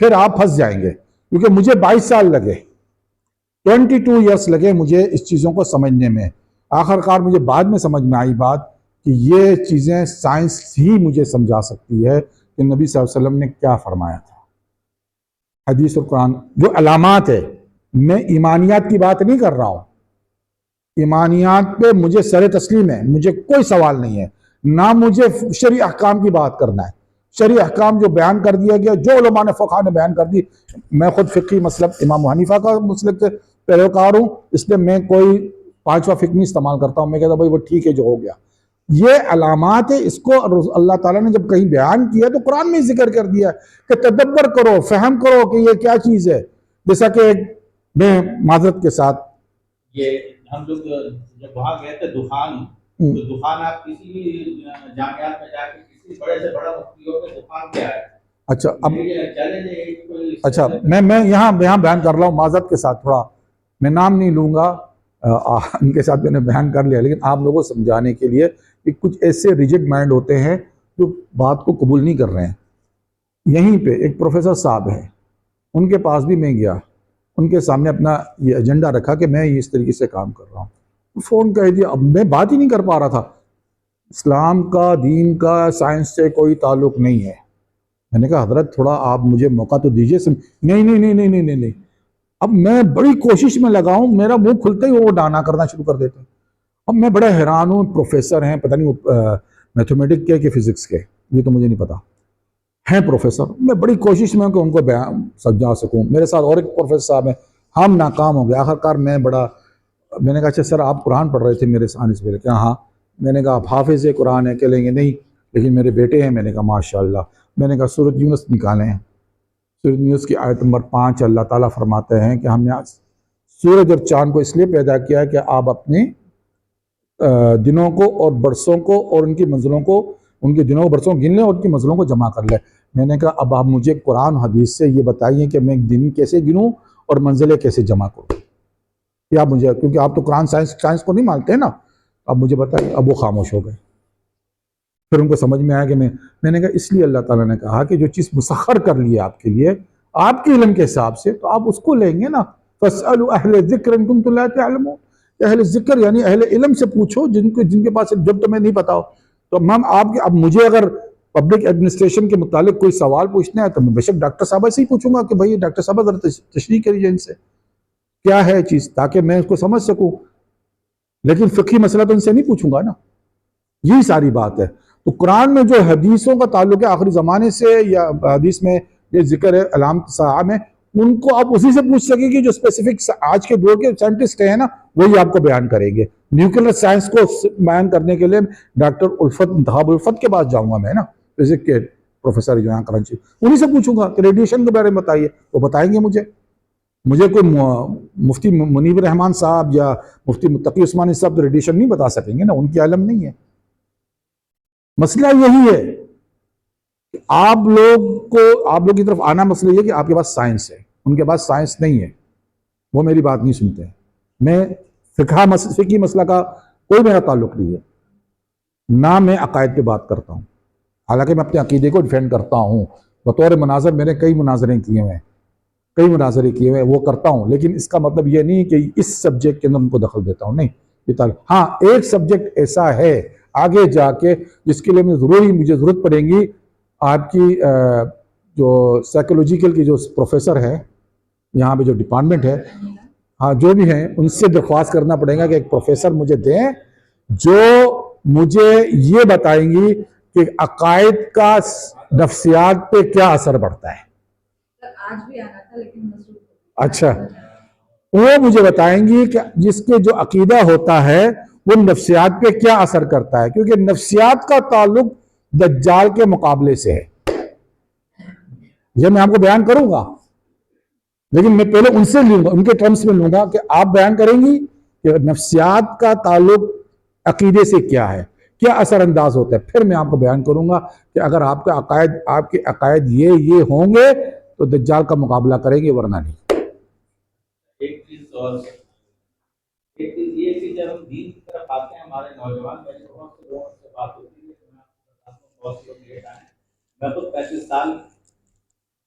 پھر آپ پھنس جائیں گے. کیونکہ مجھے 22 سال لگے, 22 ایئرس لگے مجھے اس چیزوں کو سمجھنے میں. آخر کار مجھے بعد میں سمجھ میں آئی بات کہ یہ چیزیں سائنس ہی مجھے سمجھا سکتی ہے کہ نبی صلی اللہ علیہ وسلم نے کیا فرمایا تھا. حدیث اور قرآن جو علامات ہے, میں ایمانیات کی بات نہیں کر رہا ہوں. ایمانیات پہ مجھے سر تسلیم ہے, مجھے کوئی سوال نہیں ہے. نہ مجھے شرعی احکام کی بات کرنا ہے. شرعی احکام جو بیان کر دیا گیا, جو علماء نے فقہ نے بیان کر دی, میں خود فقہی مسلک امام حنیفہ کا مسلک سے پیروکار ہوں, اس لیے میں کوئی پانچواں فقہ نہیں استعمال کرتا ہوں. میں کہتا ہوں بھائی وہ ٹھیک ہے جو ہو گیا. یہ علامات ہے, اس کو اللہ تعالیٰ نے جب کہیں بیان کیا تو قرآن میں ذکر کر دیا کہ تدبر کرو, فہم کرو کہ یہ کیا چیز ہے. جیسا کہ میں معذرت کے ساتھ یہ ہم لوگ جب وہاں گئے تھے دخان, تو دخان آپ کسی بھی جامعات میں جا کے کسی بڑے سے بڑا مفتی ہو کے دخان کیا ہے. اچھا اب چیلنج اچھا میں یہاں بیان کر رہا ہوں معذرت کے ساتھ, تھوڑا میں نام نہیں لوں گا, ان کے ساتھ میں نے بیان کر لیا, لیکن آپ لوگوں کو سمجھانے کے لیے کہ کچھ ایسے ریجڈ مائنڈ ہوتے ہیں جو بات کو قبول نہیں کر رہے ہیں. یہیں پہ ایک پروفیسر صاحب ہیں, ان کے پاس بھی میں گیا, ان کے سامنے اپنا یہ ایجنڈا رکھا کہ میں اس طریقے سے کام کر رہا ہوں. فون کہہ دیا, اب میں بات ہی نہیں کر پا رہا تھا. اسلام کا, دین کا, سائنس سے کوئی تعلق نہیں ہے. میں نے کہا حضرت تھوڑا آپ مجھے موقع تو دیجیے. نہیں نہیں نہیں نہیں نہیں نہیں. اب میں بڑی کوشش میں لگا ہوں, میرا منہ کھلتے ہی وہ ڈانا کرنا شروع کر دیتے ہیں. اب میں بڑا حیران ہوں, پروفیسر ہیں, پتہ نہیں وہ میتھمیٹک کے کہ فزکس کے, یہ تو مجھے نہیں پتا, ہیں پروفیسر. میں بڑی کوشش میں ہوں کہ ان کو بیان سمجھا سکوں. میرے ساتھ اور ایک پروفیسر صاحب ہیں, ہم ناکام ہو گئے. آخر کار میں نے کہا اچھا سر آپ قرآن پڑھ رہے تھے میرے آنے سے پہلے؟ کہ ہاں. میں نے کہا آپ حافظ قرآن ہے؟ کہ لیں گے نہیں لیکن میرے بیٹے ہیں. میں نے کہا ماشاء اللہ. میں نے کہا سورۃ یونس نکالیں. سورۃ یونس کی آیت نمبر 5 اللہ تعالیٰ فرماتے ہیں کہ ہم نے سورج اور چاند کو اس لیے پیدا کیا کہ آپ اپنے دنوں کو اور برسوں کو اور ان کی منزلوں کو, ان کے دنوں برسوں گن لیں اور ان کی منزلوں کو جمع کر لیں. میں نے کہا اب آپ مجھے قرآن حدیث سے یہ بتائیے کہ میں دن کیسے گنوں اور منزلیں کیسے جمع کروں. یا مجھے, کیونکہ آپ تو قرآن سائنس کو نہیں مانتے ہیں نا, اب مجھے بتائیے. اب وہ خاموش ہو گئے. پھر ان کو سمجھ میں آیا کہ میں نے کہا اس لیے اللہ تعالیٰ نے کہا کہ جو چیز مسخر کر لی ہے آپ کے لیے آپ کے علم کے حساب سے, تو آپ اس کو لیں گے نا. فَاسْأَلُوا أَهْلَ الذِّكْرِ إِن كُنتُمْ لَا تَعْلَمُونَ. اہل ذکر یعنی اہل علم سے پوچھو جن کے پاس جب تمہیں نہیں پتا ہو. تو اب مجھے اگر پبلک ایڈمنسٹریشن کے متعلق کوئی سوال پوچھنا ہے تو میں بے شک ڈاکٹر صاحبہ سے ہی پوچھوں گا کہ بھائی ڈاکٹر صاحبہ ذرا تشریح کریے ان سے کیا ہے چیز, تاکہ میں اس کو سمجھ سکوں. لیکن فقہی مسئلہ تو ان سے نہیں پوچھوں گا نا. یہی ساری بات ہے. تو قرآن میں جو حدیثوں کا تعلق ہے آخری زمانے سے, یا حدیث میں یہ ذکر ہے علامت صاحب میں, ان کو آپ اسی سے پوچھ سکیں گے جو اسپیسیفک آج کے دور کے سائنٹسٹ ہیں نا, وہی آپ کو بیان کریں گے. نیوکلیر سائنس کو بیان کرنے کے لیے ڈاکٹر الفت انتخاب الفت کے پاس جاؤں گا میں نا, فزکس کے پروفیسر جو ہیں کراچی, انہی سے پوچھوں گا کہ ریڈیشن کے بارے میں بتائیے, وہ بتائیں گے مجھے کوئی مفتی منیب الرحمان صاحب یا مفتی متقی عثمانی صاحب تو ریڈیشن نہیں بتا سکیں گے نا, ان کی علم نہیں ہے. مسئلہ یہی ہے کہ آپ لوگ کی طرف آنا مسئلہ یہ کہ آپ کے پاس سائنس ہے, ان کے پاس سائنس نہیں ہے, وہ میری بات نہیں سنتے ہیں. میں فقہی مسئلہ کا کوئی میرا تعلق نہیں ہے, نہ میں عقائد پہ بات کرتا ہوں. حالانکہ میں اپنے عقیدے کو ڈیفینڈ کرتا ہوں بطور مناظر, میں نے کئی مناظرے کیے ہوئے وہ کرتا ہوں, لیکن اس کا مطلب یہ نہیں کہ اس سبجیکٹ کے اندر ان کو دخل دیتا ہوں, نہیں. ہاں ایک سبجیکٹ ایسا ہے آگے جا کے جس کے لیے مجھے ضرورت پڑے گی آپ کی جو سائیکولوجیکل کی جو پروفیسر ہے یہاں پہ جو ڈپارٹمنٹ ہے, ہاں جو بھی ہیں, ان سے درخواست کرنا پڑے گا کہ ایک پروفیسر مجھے دیں جو مجھے یہ بتائیں گی کہ عقائد کا نفسیات پہ کیا اثر پڑتا ہے. آج بھی آنا تھا لیکن اچھا, وہ مجھے بتائیں گی کہ جس کے جو عقیدہ ہوتا ہے وہ نفسیات پہ کیا اثر کرتا ہے, کیونکہ نفسیات کا تعلق دجال کے مقابلے سے ہے. یہ میں آپ کو بیان کروں گا, لیکن میں پہلے ان سے لوں گا, ان کے ٹرمز میں لوں گا کہ آپ بیان کریں گی کہ نفسیات کا تعلق عقیدے سے کیا ہے, کیا اثر انداز ہوتا ہے. پھر میں آپ کو بیان کروں گا کہ اگر آپ کے عقائد یہ ہوں گے تو دجال کا مقابلہ کریں گے, ورنہ نہیں. ایک چیز یہ کہ جب ہم دین کی طرف آتے ہیں, ہمارے نوجوان لوگوں سے بات ہوتی ہے, میں خود 35 سال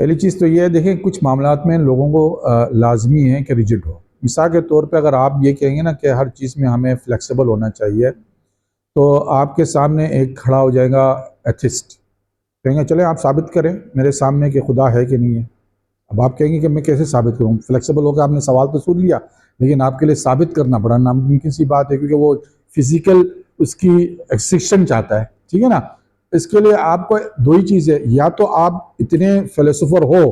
پہلی چیز تو یہ ہے، دیکھیں کچھ معاملات میں لوگوں کو لازمی ہے کہ ریجڈ ہو. مثال کے طور پہ اگر آپ یہ کہیں گے نا کہ ہر چیز میں ہمیں فلیکسیبل ہونا چاہیے، تو آپ کے سامنے ایک کھڑا ہو جائے گا ایتھسٹ، کہیں گے چلیں آپ ثابت کریں میرے سامنے کہ خدا ہے کہ نہیں ہے. اب آپ کہیں گے کہ میں کیسے ثابت کروں؟ فلیکسیبل ہو کے آپ نے سوال تو سن لیا، لیکن آپ کے لیے ثابت کرنا پڑا ناممکن سی بات ہے، کیونکہ وہ فزیکل اس کی ایکسیکشن چاہتا ہے. ٹھیک ہے نا؟ اس کے لیے آپ کو دو ہی چیز ہے، یا تو آپ اتنے فلسفر ہو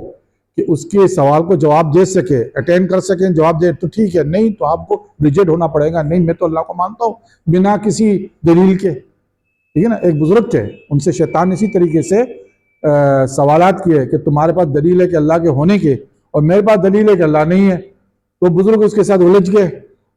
کہ اس کے سوال کو جواب دے سکے، اٹینڈ کر سکیں، جواب دے تو ٹھیک ہے، نہیں تو آپ کو ریجیکٹ ہونا پڑے گا. نہیں، میں تو اللہ کو مانتا ہوں بنا کسی دلیل کے. ٹھیک ہے نا؟ ایک بزرگ تھے، ان سے شیطان اسی طریقے سے سوالات کیے کہ تمہارے پاس دلیل ہے کہ اللہ کے ہونے کے، اور میرے پاس دلیل ہے کہ اللہ نہیں ہے. تو بزرگ اس کے ساتھ الجھ گئے.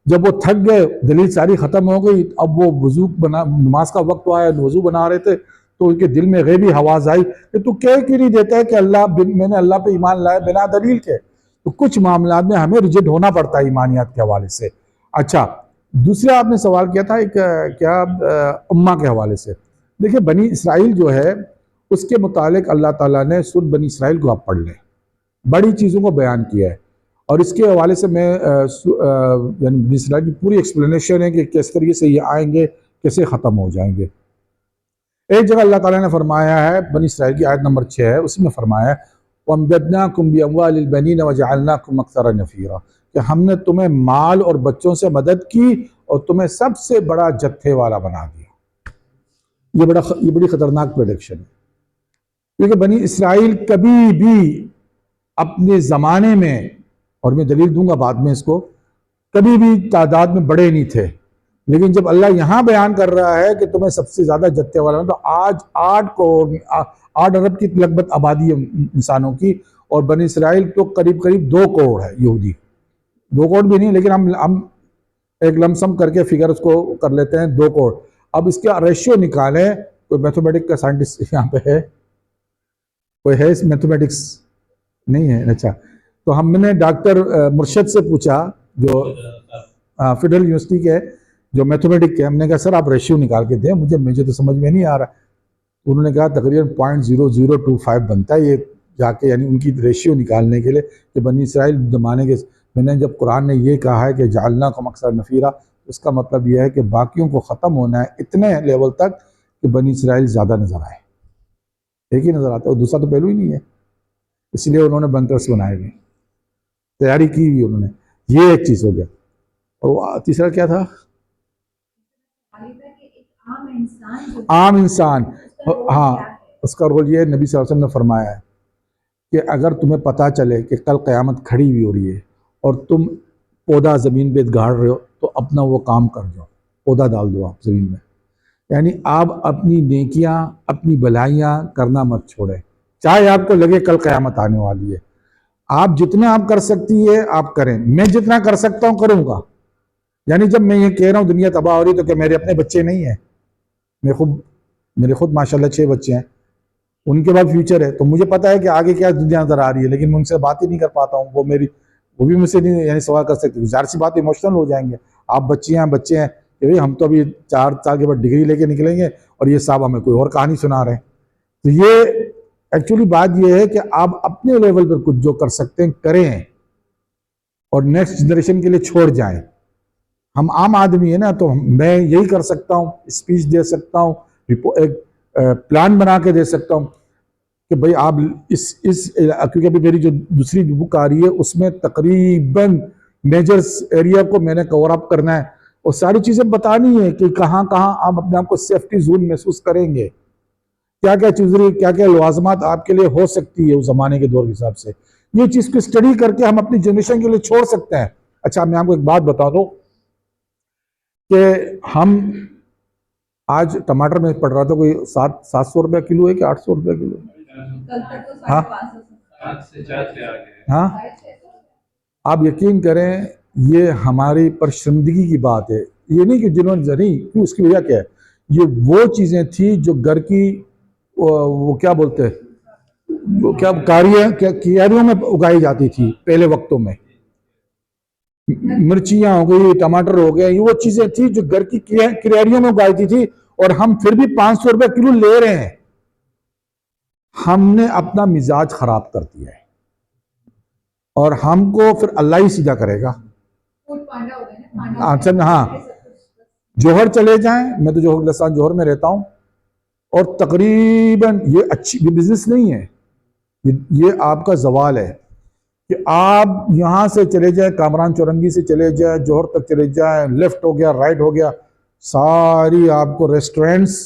جب وہ تھک گئے، دلیل ساری ختم ہو گئی، اب وہ وضو نماز کا وقت آیا، وضو بنا رہے تھے، تو ان کے دل میں غیبی آواز آئی کہ تو کہہ کیوں نہیں دیتا ہے کہ میں نے اللہ پہ ایمان لایا بنا دلیل کے. تو کچھ معاملات میں ہمیں ریجیکٹ ہونا پڑتا ہے ایمانیات کے حوالے سے. اچھا، دوسرا آپ نے سوال کیا تھا ایک کیا امہ کے حوالے سے. دیکھیں بنی اسرائیل جو ہے اس کے متعلق اللہ تعالیٰ نے سورۃ بنی اسرائیل کو آپ پڑھ لیں، بڑی چیزوں کو بیان کیا ہے، اور اس کے حوالے سے میں یعنی بنی اسرائیل کی پوری ایکسپلینیشن ہے کہ کس طریقے سے یہ آئیں گے، کیسے ختم ہو جائیں گے. ایک جگہ اللہ تعالیٰ نے فرمایا ہے، بنی اسرائیل کی آیت نمبر 6 ہے، اس میں فرمایا ہے وَأَمْدَدْنَاكُمْ بِأَمْوَالِ الْبَنِينَ وَجَعَلْنَاكُمْ أَكْثَرَ نَفِيرًا، کہ ہم نے تمہیں مال اور بچوں سے مدد کی اور تمہیں سب سے بڑا جتھے والا بنا دیا. یہ بڑی خطرناک پریڈکشن ہے، کیونکہ بنی اسرائیل کبھی بھی اپنے زمانے میں، اور میں دلیل دوں گا بعد میں اس کو، کبھی بھی تعداد میں بڑے نہیں تھے. لیکن جب اللہ یہاں بیان کر رہا ہے کہ تمہیں سب سے زیادہ جتھے والا، تو آج 8 ارب کی لگ بھگ آبادی ہے انسانوں کی، اور بنی اسرائیل تو قریب 2 کروڑ ہے یہودی. 2 کروڑ بھی نہیں، لیکن ہم ایک لمسم کر کے فگر اس کو کر لیتے ہیں 2 کروڑ. اب اس کا ریشیو نکالیں. کوئی میتھمیٹک کا سائنٹسٹ یہاں پہ ہے؟ کوئی ہے اس میتھمیٹکس؟ نہیں ہے. اچھا، تو ہم نے ڈاکٹر مرشد سے پوچھا جو فیڈرل یونیورسٹی کے جو میتھمیٹک کے، ہم نے کہا سر آپ ریشیو نکال کے دیں مجھے تو سمجھ میں نہیں آ رہا. انہوں نے کہا تقریباً 0.0025 بنتا ہے یہ جا کے، یعنی ان کی ریشیو نکالنے کے لیے کہ بنی اسرائیل زمانے کے. میں نے جب قرآن نے یہ کہا ہے کہ جعلناکم اکثر نفیرا، اس کا مطلب یہ ہے کہ باقیوں کو ختم ہونا ہے اتنے لیول تک کہ بنی اسرائیل زیادہ نظر آئے. ایک ہی نظر آتا ہے، دوسرا تو پہلو ہی نہیں ہے. اس لیے انہوں نے بنکرس بنائے ہوئے، تیاری کی ہوئی انہوں نے. یہ ایک چیز ہو گیا. اور تیسرا کیا تھا؟ عام انسان. ہاں، اس کا رول یہ ہے، نبی صلی اللہ علیہ وسلم نے فرمایا ہے کہ اگر تمہیں پتہ چلے کہ کل قیامت کھڑی ہوئی ہو رہی ہے اور تم پودا زمین پہ گاڑ رہے ہو، تو اپنا وہ کام کر جاؤ، پودا ڈال دو آپ زمین میں. یعنی آپ اپنی نیکیاں، اپنی بھلائیاں کرنا مت چھوڑیں، چاہے آپ کو لگے کل قیامت آنے والی ہے. آپ جتنا آپ کر سکتی ہے آپ کریں. میں جتنا کر سکتا ہوں کروں گا. یعنی جب میں یہ کہہ رہا ہوں دنیا تباہ ہو رہی تو کہ میرے اپنے بچے نہیں ہیں، میرے خود ماشاءاللہ 6 بچے ہیں، ان کے بعد فیوچر ہے، تو مجھے پتا ہے کہ آگے کیا دنیا نظر آ رہی ہے، لیکن میں ان سے بات ہی نہیں کر پاتا ہوں. وہ بھی مجھ سے نہیں یعنی سوال کر سکتے. ظاہر سی بات ایموشنل ہو جائیں گے. آپ بچے ہیں کہ ہم تو ابھی 4 سال کے بعد ڈگری لے کے نکلیں گے اور یہ صاحب ہمیں کوئی اور کہانی سنا رہے ہیں. تو یہ ایکچولی بات یہ ہے کہ آپ اپنے لیول پر کچھ جو کر سکتے ہیں کریں اور نیکسٹ جنریشن کے لیے چھوڑ جائیں. ہم عام آدمی ہیں نا، تو میں یہی کر سکتا ہوں، اسپیچ دے سکتا ہوں، ایک پلان بنا کے دے سکتا ہوں کہ بھئی آپ کیونکہ ابھی میری جو دوسری بک آ رہی ہے اس میں تقریباً میجر ایریا کو میں نے کور اپ کرنا ہے اور ساری چیزیں بتانی ہے کہ کہاں آپ اپنے آپ کو سیفٹی زون محسوس کریں گے، کیا چیزیں، کیا لوازمات آپ کے لیے ہو سکتی ہے اس زمانے کے دور کے حساب سے. یہ چیز کو اسٹڈی کر کے ہم اپنی جنریشن کے لیے چھوڑ سکتے ہیں. اچھا، میں آپ کو ایک بات بتا دوں کہ ہم آج ٹماٹر میں پڑ رہا تھا کوئی 700 روپے کلو ہے کہ 800 روپے کلو ہے. ہاں، آپ یقین کریں یہ ہماری پرشمندگی کی بات ہے. یہ نہیں کہ جنہوں نے نہیں، اس کی وجہ کیا ہے، یہ وہ چیزیں تھی جو گھر کی وہ کیا بولتے ہیں، وہ کیا کیاریوں میں اگائی جاتی تھی پہلے وقتوں میں. مرچیاں ہو گئی، ٹماٹر ہو گئے، یہ وہ چیزیں تھی جو گھر کی کیاریوں میں اگائی تھی اور ہم پھر بھی 500 روپے کلو لے رہے ہیں. ہم نے اپنا مزاج خراب کر دیا ہے اور ہم کو پھر اللہ ہی سیدھا کرے گا. فوڈ پانڈا ہو گئے نا، پانڈا اچھا ہاں، جوہر چلے جائیں، میں تو جوہر گلستان جوہر میں رہتا ہوں، اور تقریباً یہ اچھی یہ بزنس نہیں ہے، یہ آپ کا زوال ہے کہ آپ یہاں سے چلے جائیں، کامران چورنگی سے چلے جائیں، جوہر تک چلے جائیں، لیفٹ ہو گیا، رائٹ ہو گیا، ساری آپ کو ریسٹورینٹس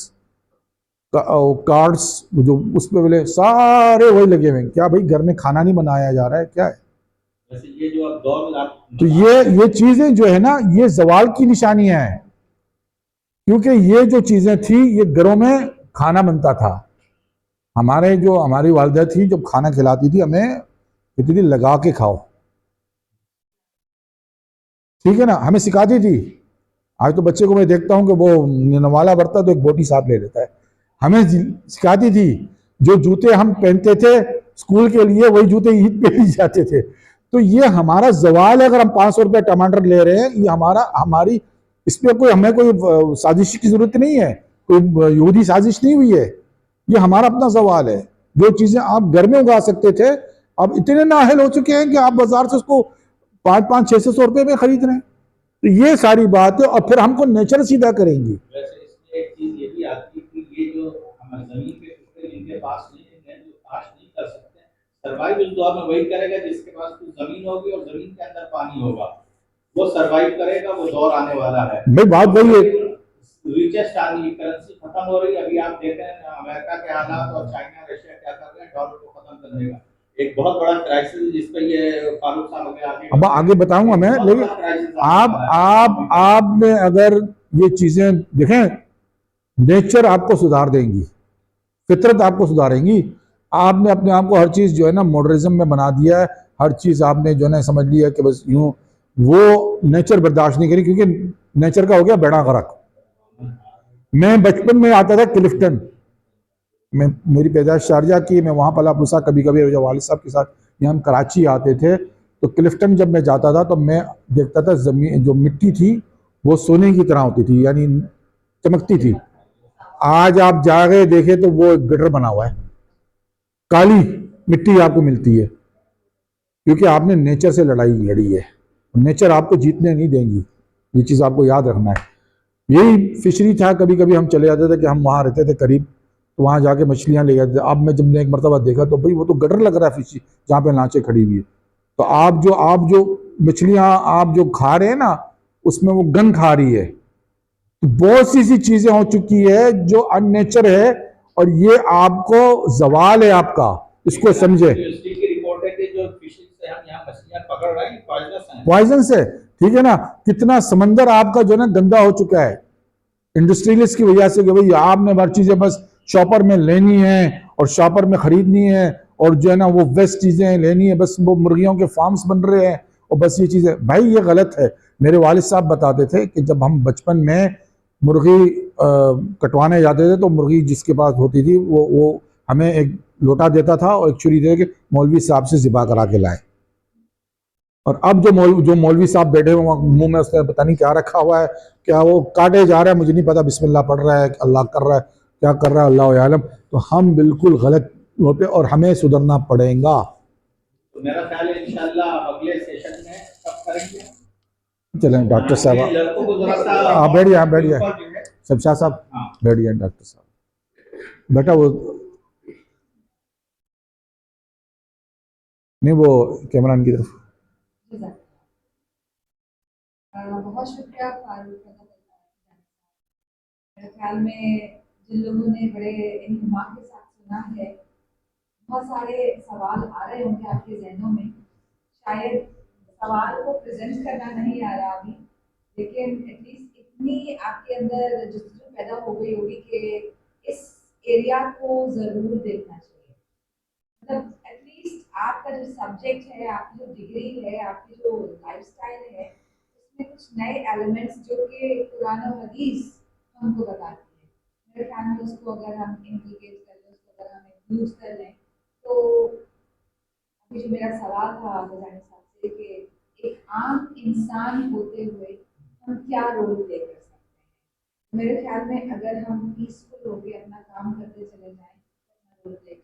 کارڈس جو اس پہ بولے سارے وہی لگے ہوئے ہیں. کیا بھائی گھر میں کھانا نہیں بنایا جا رہا ہے کیا ہے؟ ویسے یہ جو اب دور تو یہ چیزیں جو ہے نا یہ زوال کی نشانیاں ہیں، کیونکہ یہ جو چیزیں تھیں یہ گھروں میں کھانا بنتا تھا. ہماری والدہ تھی جب کھانا کھلاتی تھی ہمیں کہتی تھی لگا کے کھاؤ، ٹھیک ہے نا، ہمیں سکھاتی تھی. آج تو بچے کو میں دیکھتا ہوں کہ وہ نوالا برتا تو ایک بوٹی ساتھ لے لیتا ہے. ہمیں سکھاتی تھی، جو جوتے ہم پہنتے تھے اسکول کے لیے وہی جوتے عید پہ ہی جاتے تھے. تو یہ ہمارا زوال ہے. اگر ہم 500 روپے ٹماٹر لے رہے ہیں، یہ ہماری اس پہ ہمیں کوئی سازش کی ضرورت نہیں ہے، کوئی یہودی سازش نہیں ہوئی ہے، یہ ہمارا اپنا زوال ہے. جو چیزیں آپ گھر میں اگا سکتے تھے اب اتنے نااہل ہو چکے ہیں کہ آپ بازار سے اس کو 500-600 روپے میں خرید رہے ہیں. تو یہ ساری بات ہے، اور پھر ہم کو نیچر سیدھا کریں گی. ویسے اس میں ایک چیز یہ بھی آتی ہے کہ یہ جو ہماری زمین پہ ٹکڑے جن کے پاس نہیں ہے، جو کاشت نہیں کر سکتے، سروائیو اس دور میں وہی کرے گا جس کے پاس کچھ زمین ہوگی اور زمین کے اندر پانی ہوگا، وہ سروائیو کرے گا. وہ دور آنے والا ہے. بھائی بات وہی ہے، ریچسٹ آدمی کرنسی ختم ہو رہی ہے. ابھی آپ دیکھ رہے ہیں امریکہ کے حالات اور چائنا رشیا کیا کر رہے ہیں ڈالر کو ختم کرنے کا. ایک بہت بڑا کرائسس جس پہ یہ فاروق صاحب اب آگے بتاؤں گا میں، لیکن آپ نے اگر یہ چیزیں دیکھیں، نیچر آپ کو سدھار دیں گی، فطرت آپ کو سدھاریں گی. آپ نے اپنے آپ کو ہر چیز جو ہے نا ماڈرنزم میں بنا دیا ہے، ہر چیز آپ نے جو ہے نا سمجھ لیا کہ بس یوں، وہ نیچر برداشت نہیں کری، کیونکہ نیچر کا ہو گیا بیڑا غرق. میں بچپن میں آتا تھا کلفٹن، میری پیدائش شارجہ کی، میں وہاں پلا پوسا، کبھی کبھی والد صاحب کے ساتھ یہاں ہم کراچی آتے تھے. تو کلفٹن جب میں جاتا تھا تو میں دیکھتا تھا زمین جو مٹی تھی وہ سونے کی طرح ہوتی تھی، یعنی چمکتی تھی. آج آپ جا گئے دیکھیں تو وہ ایک گٹر بنا ہوا ہے، کالی مٹی آپ کو ملتی ہے، کیونکہ آپ نے نیچر سے لڑائی لڑی ہے. نیچر آپ کو جیتنے نہیں دیں گی، یہ چیز آپ کو یاد رکھنا ہے. یہی فشری تھا، کبھی کبھی ہم چلے جاتے تھے کہ ہم وہاں رہتے تھے قریب، تو وہاں جا کے مچھلیاں لے جاتے تھے. اب میں جب نے ایک مرتبہ دیکھا تو بھائی وہ تو گٹر لگ رہا ہے فشری، جہاں پہ لانچیں کھڑی ہوئی ہے. تو آپ جو مچھلیاں آپ جو کھا رہے ہیں نا اس میں وہ گن کھا رہی ہے. بہت سی چیزیں ہو چکی ہے جو ان نیچر ہے، اور یہ آپ کو زوال ہے آپ کا، اس کو سمجھے. پوائزن سے، ٹھیک ہے نا، کتنا سمندر آپ کا جو ہے نا گندا ہو چکا ہے انڈسٹریلسٹ کی وجہ سے، کہ بھئی آپ نے ہر چیزیں بس شاپر میں لینی ہے اور شاپر میں خریدنی ہے، اور جو ہے نا وہ ویسٹ چیزیں لینی ہے، بس وہ مرغیوں کے فارمز بن رہے ہیں اور بس یہ چیزیں. بھائی یہ غلط ہے. میرے والد صاحب بتاتے تھے کہ جب ہم بچپن میں مرغی کٹوانے جاتے تھے تو مرغی جس کے پاس ہوتی تھی وہ ہمیں ایک لوٹا دیتا تھا اور ایک چھری دے کے مولوی صاحب سے ذبح کرا کے لائے. اور اب جو مولوی صاحب بیٹھے ہوئے منہ میں اس نے پتہ نہیں کیا رکھا ہوا ہے، کیا وہ کاٹے جا رہا ہے، مجھے نہیں پتا، بسم اللہ پڑھ رہا ہے، اللہ کر رہا ہے، کیا کر رہا ہے اللہ عالم. تو ہم بالکل غلط ہوتے اور ہمیں سدھرنا پڑے گا. تو میرا خیال ہے انشاءاللہ اگلے سیشن میں کب کریں گے. چلیں ڈاکٹر صاحب لڑکوں کو ذرا سا آپ بیٹھیے، آپ بیٹھیے سب شاہ صاحب بیٹھیے. ڈاکٹر صاحب بیٹا وہ نہیں، وہ کیمران کی طرف. بہت شکریہ فاروق. میرے خیال میں جن لوگوں نے بڑے اہتمام کے ساتھ سنا ہے، بہت سارے سوال آ رہے ہوں گے آپ کے ذہنوں میں. شاید سوال کو پریزنٹ کرنا نہیں آ رہا ابھی، لیکن ایٹ لیسٹ اتنی آپ کے اندر جستجو پیدا ہو گئی ہوگی کہ اس ایریا کو ضرور دیکھنا چاہیے. مطلب ایٹ لیسٹ آپ کا جو سبجیکٹ ہے، آپ کی جو ڈگری ہے، آپ کی جو لائف اسٹائل ہے، اس میں کچھ نئے ایلیمنٹس جو کہ قرآن و حدیث ہم کو بتاتی ہے. میرے خیال میں اس کو اگر ہم انٹیگریٹ کر لیں، اس کو اگر ہم یوز کر لیں، تو ابھی جو میرا سوال تھا بزانی صاحب سے کہ ایک عام انسان ہوتے ہوئے ہم کیا رول پلے کر سکتے ہیں. میرے خیال میں اگر ہم پیسفل ہو کے اپنا کام کرتے چلے جائیں، اپنا رول پلے کریں.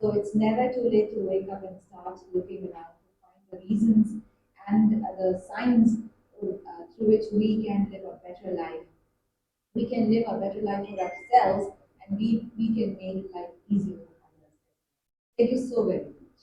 So it's never too late to wake up and start looking around to find the reasons and the signs through which we can live a better life. We can live a better life for ourselves, and we can make life easier for others. Thank you so very much.